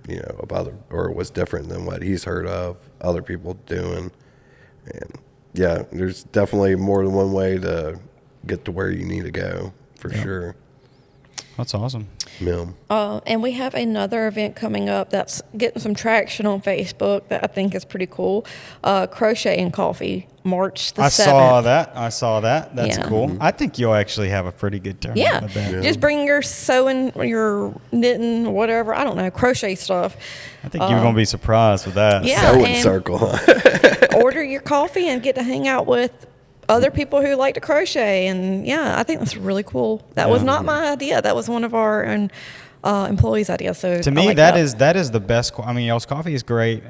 of or was different than what he's heard of other people doing. And yeah, there's definitely more than one way to get to where you need to go for sure. That's awesome. Yeah. And we have another event coming up that's getting some traction on Facebook that I think is pretty cool. Crochet Coffee, March the 7th. I saw that. That's cool. I think you'll actually have a pretty good turnout. Yeah. Just bring your sewing, your knitting, whatever, I don't know, crochet stuff. I think you're going to be surprised with that. Yeah. Sewing circle. Order your coffee and get to hang out with other people who like to crochet, and I think that's really cool. That was not my idea. That was one of our employees' ideas. So to me, that is the best. I mean, y'all's coffee is great,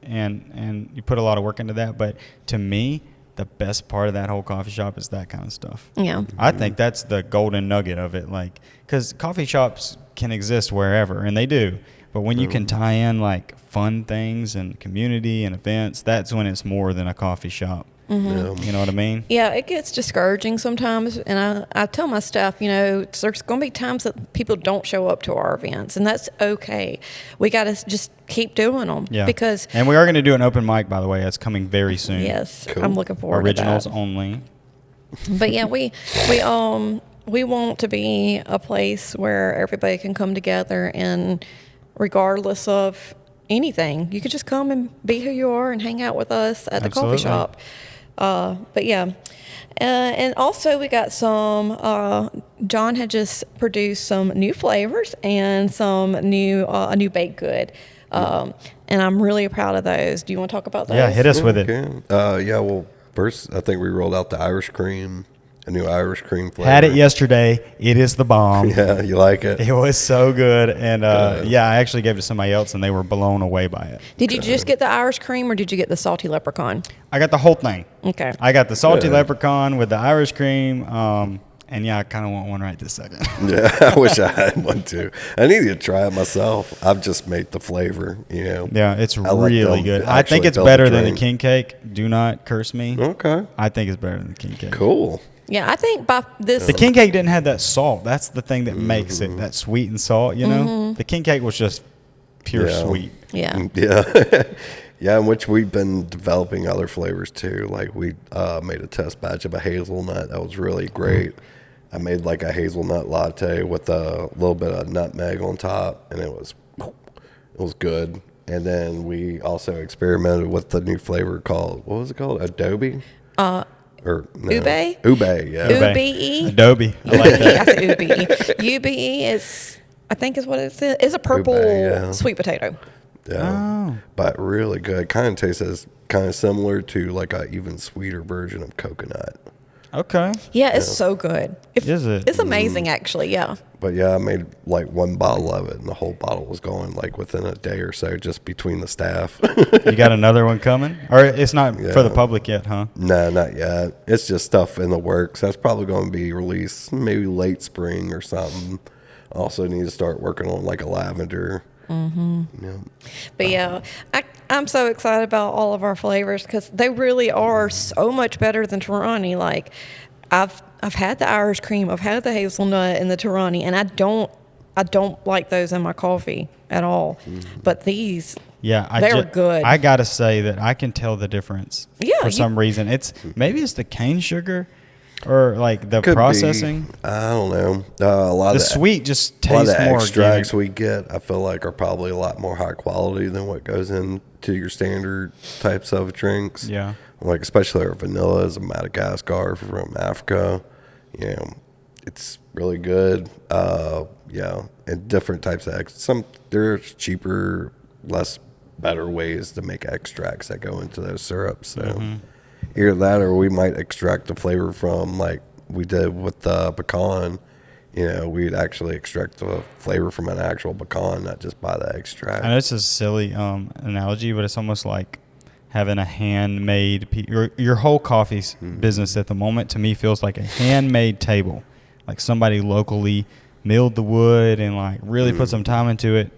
and you put a lot of work into that. But to me, the best part of that whole coffee shop is that kind of stuff. Yeah, I think that's the golden nugget of it. Like, because coffee shops can exist wherever, and they do. But when you can tie in like fun things and community and events, that's when it's more than a coffee shop. You know what I mean? Yeah, it gets discouraging sometimes, and I tell my staff, there's going to be times that people don't show up to our events, and that's okay. We got to just keep doing them. Yeah. And we are going to do an open mic, by the way. That's coming very soon. Yes, cool. I'm looking forward Originals to that. only. But yeah, we want to be a place where everybody can come together, and regardless of anything, you could just come and be who you are and hang out with us at the coffee shop. But yeah, and also we got some, John had just produced some new flavors and some new, a new baked good. And I'm really proud of those. Do you want to talk about those? Yeah, hit us with it. Yeah, well, first, I think we rolled out the Irish cream, a new Irish cream flavor. Had it yesterday. It is the bomb. Yeah, you like it? It was so good. And yeah, I actually gave it to somebody else, and they were blown away by it. Did you just get the Irish cream, or did you get the salty leprechaun? I got the whole thing. Okay. I got the salty Yeah. leprechaun with the Irish cream. And yeah, I kind of want one right this second. Yeah, I wish I had one too. I need to try it myself. I've just made the flavor, you know. Yeah, it's I like really them. good. I think Actually it's built better the than the drink. king cake. Do not curse me. Okay, I think it's better than the king cake. cool. Yeah, I think by this. The king cake didn't have that salt. That's the thing that makes it that sweet and salt, you know? The king cake was just pure Yeah. sweet. Yeah. Yeah. Yeah, in which we've been developing other flavors too. Like we made a test batch of a hazelnut that was really great. I made like a hazelnut latte with a little bit of nutmeg on top, and it was good. And then we also experimented with the new flavor called, what was it called? Adobe? Or no. Ube? Ube, yeah. Ube. Ube. Adobe. I like that. I said ube. Ube is, I think is what it is. It's a purple yeah. sweet potato. Yeah. Oh. But really good. Kind of tastes kind of similar to like a even sweeter version of coconut. Okay. Yeah, it's so good. Is it? It's amazing, actually. Yeah. But yeah, I made like one bottle of it, and the whole bottle was gone like within a day or so, just between the staff. You got another one coming? Or it's not for the Yeah. public yet, huh? No, not yet. It's just stuff in the works. That's probably going to be released maybe late spring or something. Also need to start working on like a lavender. Yeah. But yeah, I'm so excited about all of our flavors because they really are so much better than Torani. Like, I've had the Irish cream, I've had the hazelnut and the Torani, and I don't like those in my coffee at all. But these, Yeah, they were good. I gotta say that I can tell the difference. Yeah, for some reason, maybe it's the cane sugar, or like the Could processing. be. I don't know. A lot The of sweet just a lot of tastes the more extracts organic. we get, I feel like, are probably a lot more high quality than what goes into your standard types of drinks. Yeah. Like especially our vanilla is a Madagascar from Africa. You know, it's really good. Yeah, and different types of there's cheaper, less better ways to make extracts that go into those syrups. So either that, or we might extract the flavor from like we did with the pecan. You know, we'd actually extract the flavor from an actual pecan, not just buy the extract. I know it's a silly analogy, but it's almost like having a handmade your whole coffee business at the moment to me feels like a handmade table, like somebody locally milled the wood and like really put some time into it.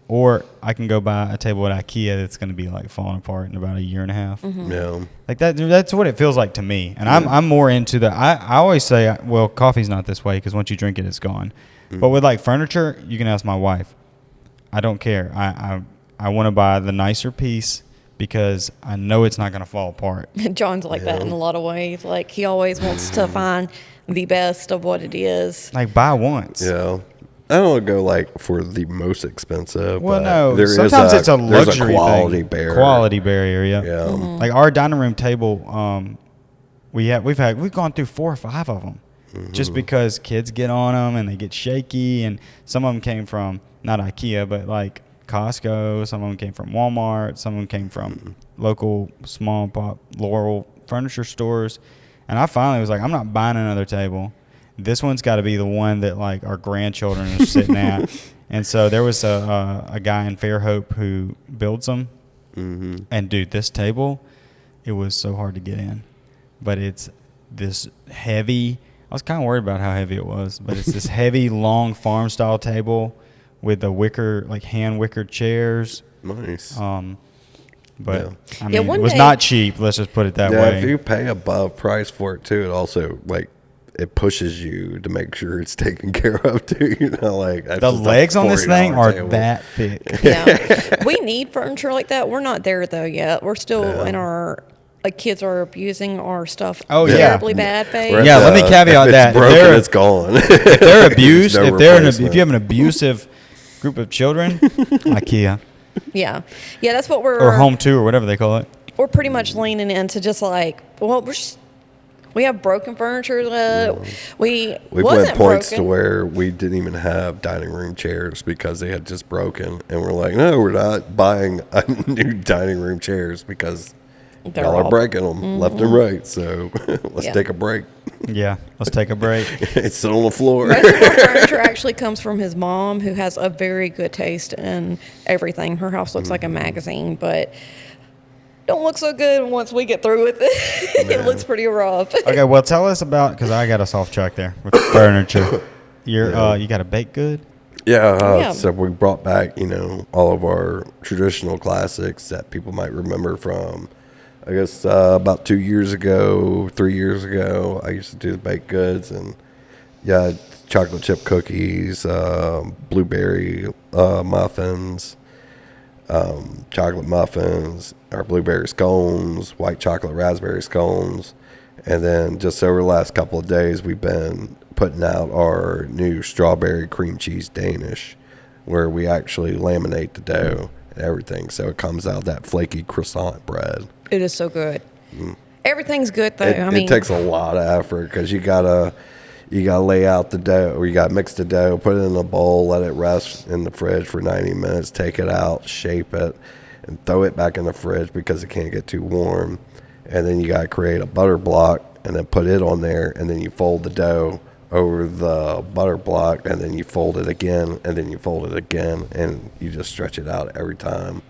Or I can go buy a table at IKEA that's going to be like falling apart in about a year and a half. Yeah. Like that's what it feels like to me. And I'm more into the, I always say, well, coffee's not this way because once you drink it, it's gone. But with like furniture, you can ask my wife. I don't care. I want to buy the nicer piece because I know it's not going to fall apart. John's like that in a lot of ways. Like, he always wants to find the best of what it is. Like buy once. Yeah. I don't want to go like for the most expensive. Well, but no. there is Sometimes it's a there's luxury quality thing. barrier. Quality barrier, yeah. Yeah. Like our dining room table, we've gone through 4 or 5 of them, just because kids get on them and they get shaky, and some of them came from not IKEA but like Costco. Some of them came from Walmart. Some of them came from local small pop Laurel furniture stores. And I finally was like, I'm not buying another table. This one's got to be the one that like our grandchildren are sitting at. And so there was a guy in Fairhope who builds them. And dude, this table, it was so hard to get in. But it's this heavy. I was kind of worried about how heavy it was, but it's this heavy, long farm style table with the wicker, like hand wicker chairs. Nice. But Yeah. I Yeah, mean, one it was day- not cheap. Let's just put it that Yeah, way. if you pay above price for it too, it also like it pushes you to make sure it's taken care of too. You know, like that's The just a legs on this thing $40 are table. that thick. Yeah. We need furniture like that. We're not there, though, yet. We're still in our, like, kids are abusing our stuff Oh, yeah. terribly bad phase. We're at Yeah, let me caveat if that. It's If broken, they're- it's gone. If they're abused, There's no if you replacement. have an abusive group of children, IKEA Yeah. Yeah, that's what we're... or Home 2 or whatever they call it. We're pretty much leaning into just like, well, We have broken furniture that We've wasn't had points broken. to where we didn't even have dining room chairs because they had just broken, and we're like, no, we're not buying a new dining room chairs because They're y'all are all- breaking them left and right. So let's Yeah. take a break. Yeah, let's take a break. It's still on the floor. Most of our furniture actually comes from his mom, who has a very good taste in everything. Her house looks like a magazine, but don't look so good once we get through with it. It looks pretty rough. Okay, well, tell us about, because I got us off track there with furniture. You got a baked good? Yeah, Yeah. so we brought back, all of our traditional classics that people might remember from, I guess, about 2 years ago, 3 years ago. I used to do the baked goods, and chocolate chip cookies, blueberry muffins, chocolate muffins, our blueberry scones, white chocolate raspberry scones, and then just over the last couple of days, we've been putting out our new strawberry cream cheese Danish, where we actually laminate the dough and everything, so it comes out that flaky croissant bread. It is so good. Everything's good though. It takes a lot of effort because you gotta lay out the dough, or you gotta mix the dough, put it in a bowl, let it rest in the fridge for 90 minutes, take it out, shape it, and throw it back in the fridge because it can't get too warm. And then you gotta create a butter block and then put it on there, and then you fold the dough over the butter block, and then you fold it again, and then you fold it again, and you just stretch it out every time.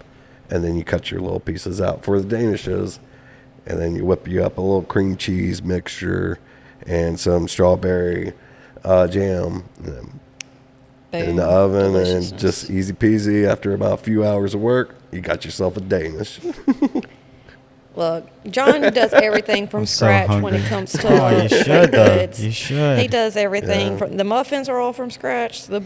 And then you cut your little pieces out for the Danishes, and then you whip you up a little cream cheese mixture and some strawberry jam in the oven, and just easy peasy. After about a few hours of work, you got yourself a Danish. Look, John does everything from I'm so scratch when hungry. it comes to Oh, you should, though. goods. You should. He does everything. Yeah. From the muffins are all from scratch. The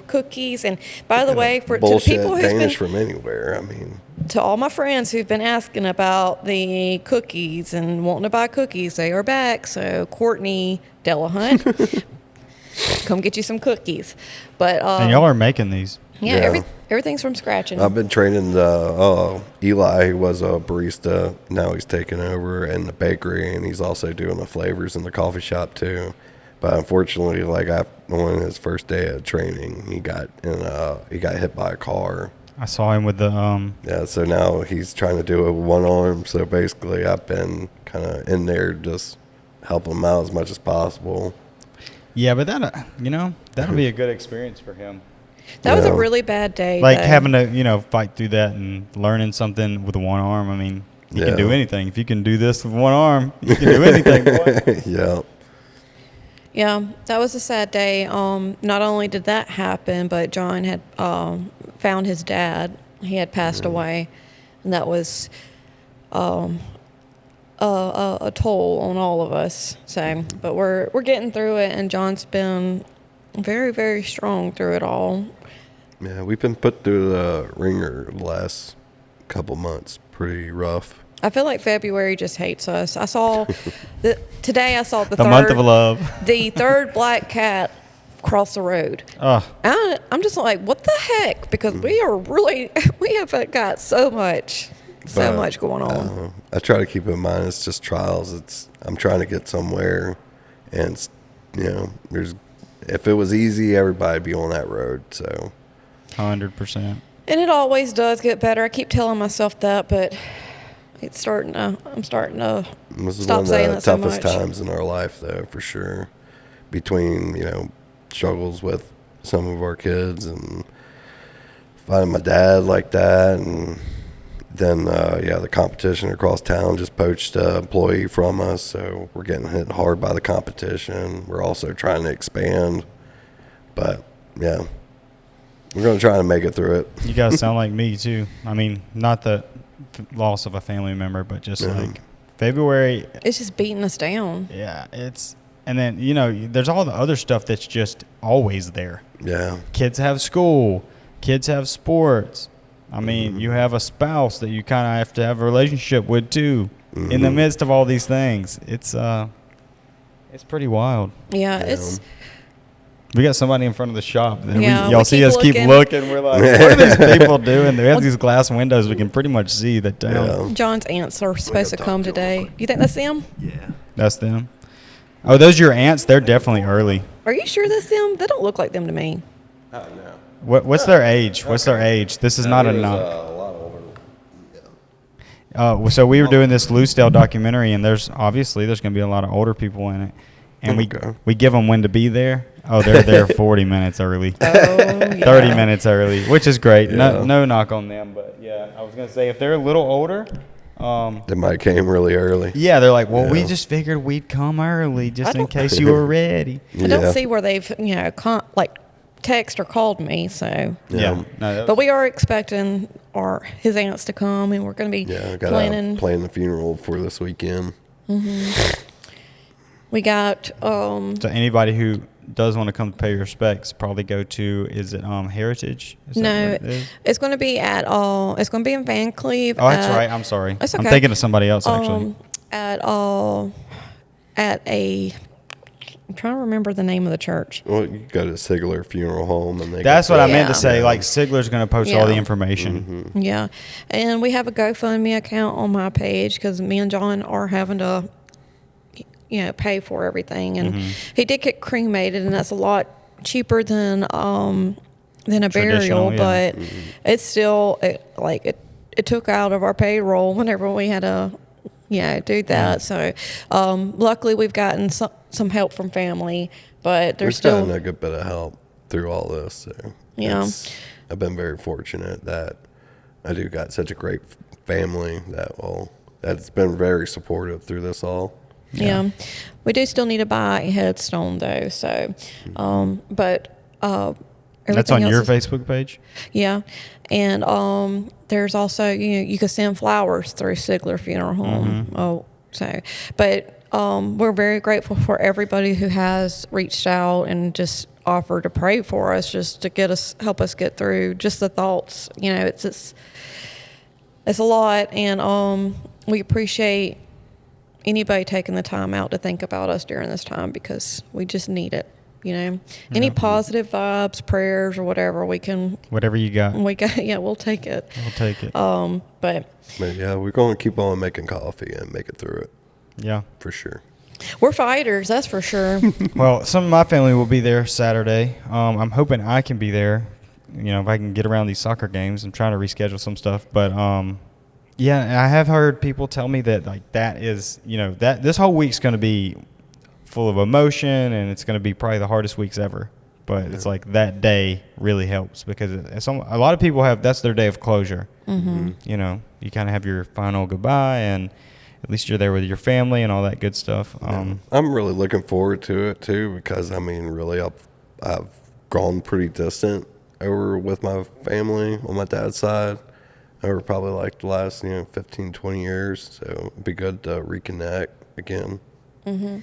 cookies, and by the way, to the Bullshit people who's Danish been from anywhere. I mean, to all my friends who've been asking about the cookies and wanting to buy cookies, they are back. So Courtney Delahunt, come get you some cookies. But And y'all are making these. yeah, everything's from scratch. And I've been training the Eli, who was a barista. Now he's taken over in the bakery, and he's also doing the flavors in the coffee shop too. But unfortunately, on his first day of training, he got hit by a car. I saw him with the Yeah, so now he's trying to do it with one arm. So basically, I've been kind of in there just helping him out as much as possible. Yeah, but that'll be a good experience for him. that was a Yeah. really bad day. Like though. having to, fight through that and learning something with one arm. I mean, you can do Yeah. anything. If you can do this with one arm, you can do anything, boy. Yeah. Yeah, that was a sad day. Not only did that happen, but John had found his dad. He had passed away, and that was a toll on all of us. So, but we're getting through it, and John's been very, very strong through it all. Yeah, we've been put through the ringer the last couple months. Pretty rough. I feel like February just hates us. I saw today. I saw the The third, month of love. the third black cat cross the road. Oh, I'm just like, what the heck? Because we have got so much But, going on. I try to keep in mind it's just trials. I'm trying to get somewhere, and if it was easy, everybody'd be on that road. So 100%. And it always does get better. I keep telling myself that, but I'm starting to this is stop one of saying the that so toughest much. times in our life, though, for sure. Between struggles with some of our kids and finding my dad like that, and then the competition across town just poached an employee from us, so we're getting hit hard by the competition. We're also trying to expand, but yeah, we're going to try to make it through it. You guys sound like me, too. I mean, not the loss of a family member, but just like February. It's just beating us down. Yeah, and then, there's all the other stuff that's just always there. Yeah. Kids have school. Kids have sports. I mean, you have a spouse that you kind of have to have a relationship with, too. In the midst of all these things, it's pretty wild. Yeah, it's We got somebody in front of the shop. Yeah, Y'all we see keep us keep looking. looking. We're like, what are these people doing? They have these glass windows. We can pretty much see the town. Yeah. John's aunts are supposed to talk come to 'em today. real quick. You think that's them? Yeah. That's them. Oh, those your aunts? They're definitely early. Are you sure that's them? They don't look like them to me. I don't know. What's their age? What's their age? This is not a knock. A lot older. Yeah. So we were doing this Loosedale documentary, and there's going to be a lot of older people in it, and we give them when to be there. Oh, they're there 40 minutes early. Oh, yeah. 30 minutes early, which is great. Yeah. No knock on them, but yeah, I was gonna say if they're a little older, They might came really early. yeah, they're like, well, we Yeah. just figured we'd come early just in don't- case you were ready. I don't see where they've, text or called me, so. Yeah, no, But we are expecting his aunts to come, and we're going to be Yeah, I got planning. plan the funeral for this weekend. We got, so anybody who does want to come to pay respects, probably go to, is it Heritage? Is that no, what it is? it's going to be it's going to be in Van Cleve. Oh, that's right. I'm sorry. That's I'm okay. thinking of somebody else actually. I'm trying to remember the name of the church. Well, you go to Sigler Funeral Home, and That's what I meant to Yeah. say. Like Sigler's going to post all the Yeah. information. Yeah, and we have a GoFundMe account on my page because me and John are having to, pay for everything, and he did get cremated, and that's a lot cheaper than a Traditional, burial, yeah. but it's still it took out of our payroll whenever we had to, do that. So luckily we've gotten some help from family, but there's We've still gotten a good bit of help through all this. So Yeah. I've been very fortunate that I do got such a great family that's been very supportive through this all. Yeah. We do still need to buy a headstone though. So, but That's everything on your else is- Facebook page? Yeah, and there's also you can send flowers through Sigler Funeral Home. But we're very grateful for everybody who has reached out and just offered to pray for us, just to help us get through just the thoughts. It's a lot, and we appreciate anybody taking the time out to think about us during this time because we just need it. Any positive vibes, prayers, or whatever Whatever you got. we'll take it. We'll take it. But But yeah, we're going to keep on making coffee and make it through it Yeah. for sure. we're fighters, that's for sure. Well, some of my family will be there Saturday. I'm hoping I can be there. If I can get around these soccer games. I'm trying to reschedule some stuff, but yeah, I have heard people tell me that that is that this whole week's going to be full of emotion, and it's going to be probably the hardest weeks ever. But it's like that day really helps because a lot of people that's their day of closure. Mm-hmm. You kind of have your final goodbye, and at least you're there with your family and all that good stuff. I'm really looking forward to it too because really I've gone pretty distant over with my family on my dad's side over probably like the last 15, 20 years. So it'd be good to reconnect again. Mm-hmm.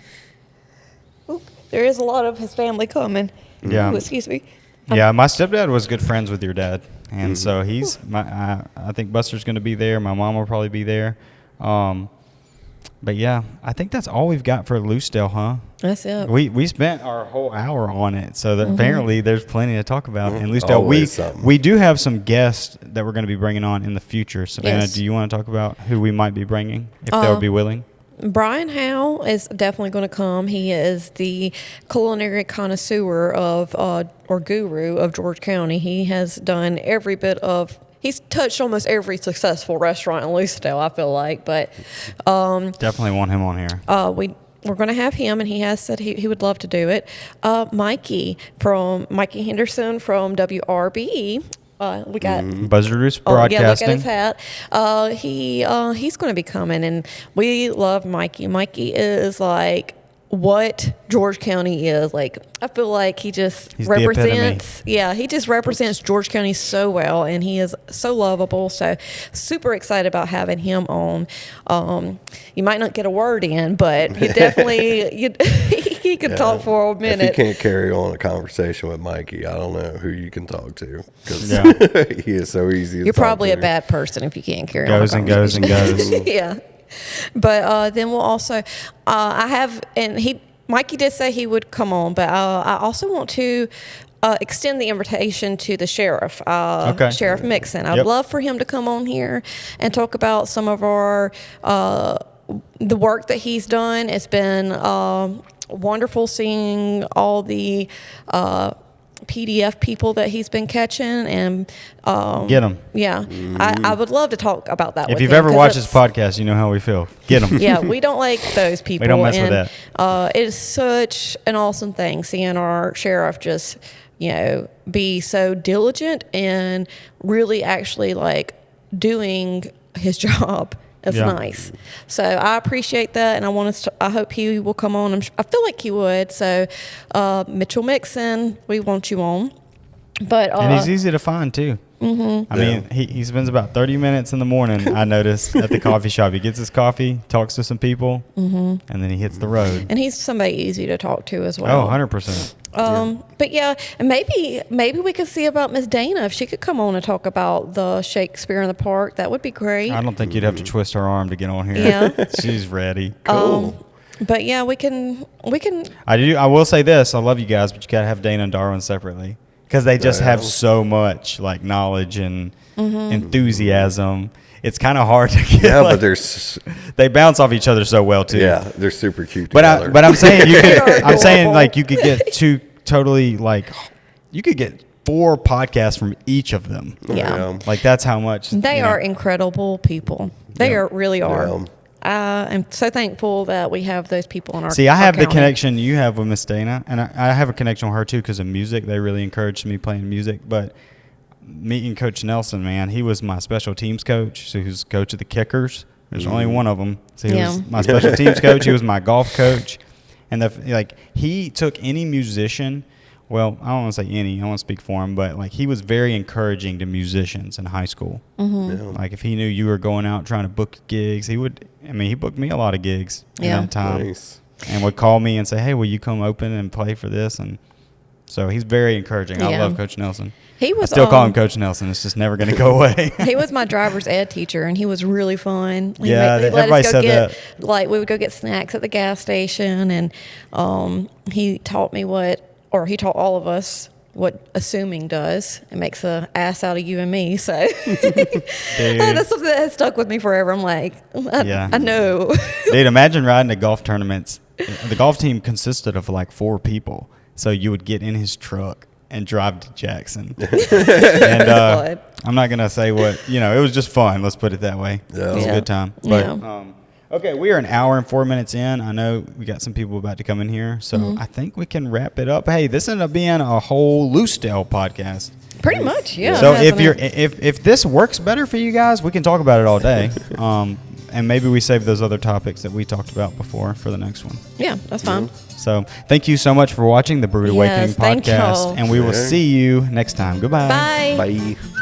Oop, there is a lot of his family coming. Yeah. Ooh, excuse me. Yeah, my stepdad was good friends with your dad, and so he's I think Buster's going to be there. My mom will probably be there. But yeah, I think that's all we've got for Lucedale, huh? That's it. We spent our whole hour on it, so that apparently there's plenty to talk about in Lucedale. Always something. We do have some guests that we're going to be bringing on in the future. Savannah, Yes. do you want to talk about who we might be bringing if they would be willing? Brian Howe is definitely going to come. He is the culinary connoisseur or guru of George County. He has done every bit of. He's touched almost every successful restaurant in Lucedale, I feel like. But Definitely want him on here. we're going to have him, and he has said he would love to do it. Mikey Henderson from WRBE. We got Buzzard Roost Oh, yeah, Broadcasting. look at his hat. He's going to be coming, and we love Mikey. Mikey is like what George County is. Like, I feel like he just He's the epitome. represents. Yeah, he just represents George County so well, and he is so lovable. So, super excited about having him on. You might not get a word in, but you definitely he could talk for a minute. If you can't carry on a conversation with Mikey, I don't know who you can talk to because he is so easy to You're talk probably to. a bad person if you can't carry Goes on. and goes and goes. Yeah. But then we'll also, Mikey did say he would come on, but I also want to extend the invitation to the sheriff, Sheriff Mixon. I'd love for him to come on here and talk about some of our, the work that he's done. It's been wonderful seeing all the PDF people that he's been catching, and Get them. yeah, I would love to talk about that. If with you've him, ever 'cause watched this it's- podcast, you know how we feel. Get them. yeah, we don't like those people. We don't mess with and, that. it is such an awesome thing seeing our sheriff just, be so diligent and really actually like doing his job. It's Yeah. nice. So I appreciate that, and I hope he will come on. I feel like he would. So Mitchell Mixon, we want you on. But And he's easy to find too. I mean, he spends about 30 minutes in the morning, I noticed, at the coffee shop. He gets his coffee, talks to some people, and then he hits the road. and he's somebody easy to talk to as well. Oh, 100%. But yeah, and maybe we could see about Miss Dana if she could come on and talk about the Shakespeare in the Park. That would be great. I don't think you'd have to twist her arm to get on here. Yeah. She's ready. Cool. But yeah, we can. I will say this. I love you guys, but you got to have Dana and Darwin separately because they just have so much like knowledge and enthusiasm. It's kind of hard to get. Yeah, like, but there's they bounce off each other so well too. they're super cute But together. I'm saying you They could. are I'm saying adorable. like you could get two totally like you could get 4 podcasts from each of them. Yeah. Like that's how much They are incredible people. They really are. Yeah. I'm so thankful that we have those people in our. See, I our have the county. connection you have with Miss Dana, and I have a connection with her too because of music. They really encouraged me playing music. But meeting Coach Nelson, man, he was my special teams coach. So he was coach of the kickers. There's only one of them. So he was my special teams coach. He was my golf coach, and he took any musician. Well, I don't want to say any. I don't want to speak for him, but like he was very encouraging to musicians in high school. Mm-hmm. Like if he knew you were going out trying to book gigs, he would. I mean, he booked me a lot of gigs in that time. Nice. And would call me and say, "Hey, will you come open and play for this?" And so he's very encouraging. I Yeah. love Coach Nelson. He was I still call him Coach Nelson. It's just never going to go away. He was my driver's ed teacher, and he was really fun. He Yeah, let us everybody go said get, that. Like, we would go get snacks at the gas station, and he taught me he taught all of us what assuming does. It makes an ass out of you and me. So that's something that has stuck with me forever. I'm like, I know. Dude, imagine riding to golf tournaments. The golf team consisted of like 4 people. So you would get in his truck and drive to Jackson. And I'm not going to say what, it was just fun. Let's put it that way. Yeah. It was a Yeah. good time. But, okay, we are an hour and 4 minutes in. I know we got some people about to come in here. So I think we can wrap it up. Hey, this ended up being a whole Lucedale podcast. Pretty much, yeah. So hasn't if it? if this works better for you guys, we can talk about it all day. And maybe we save those other topics that we talked about before for the next one. Yeah, that's fine. So thank you so much for watching the Brewed Awakening Yes, thank podcast, y'all. and we will Sure. see you next time. Goodbye. Bye. Bye.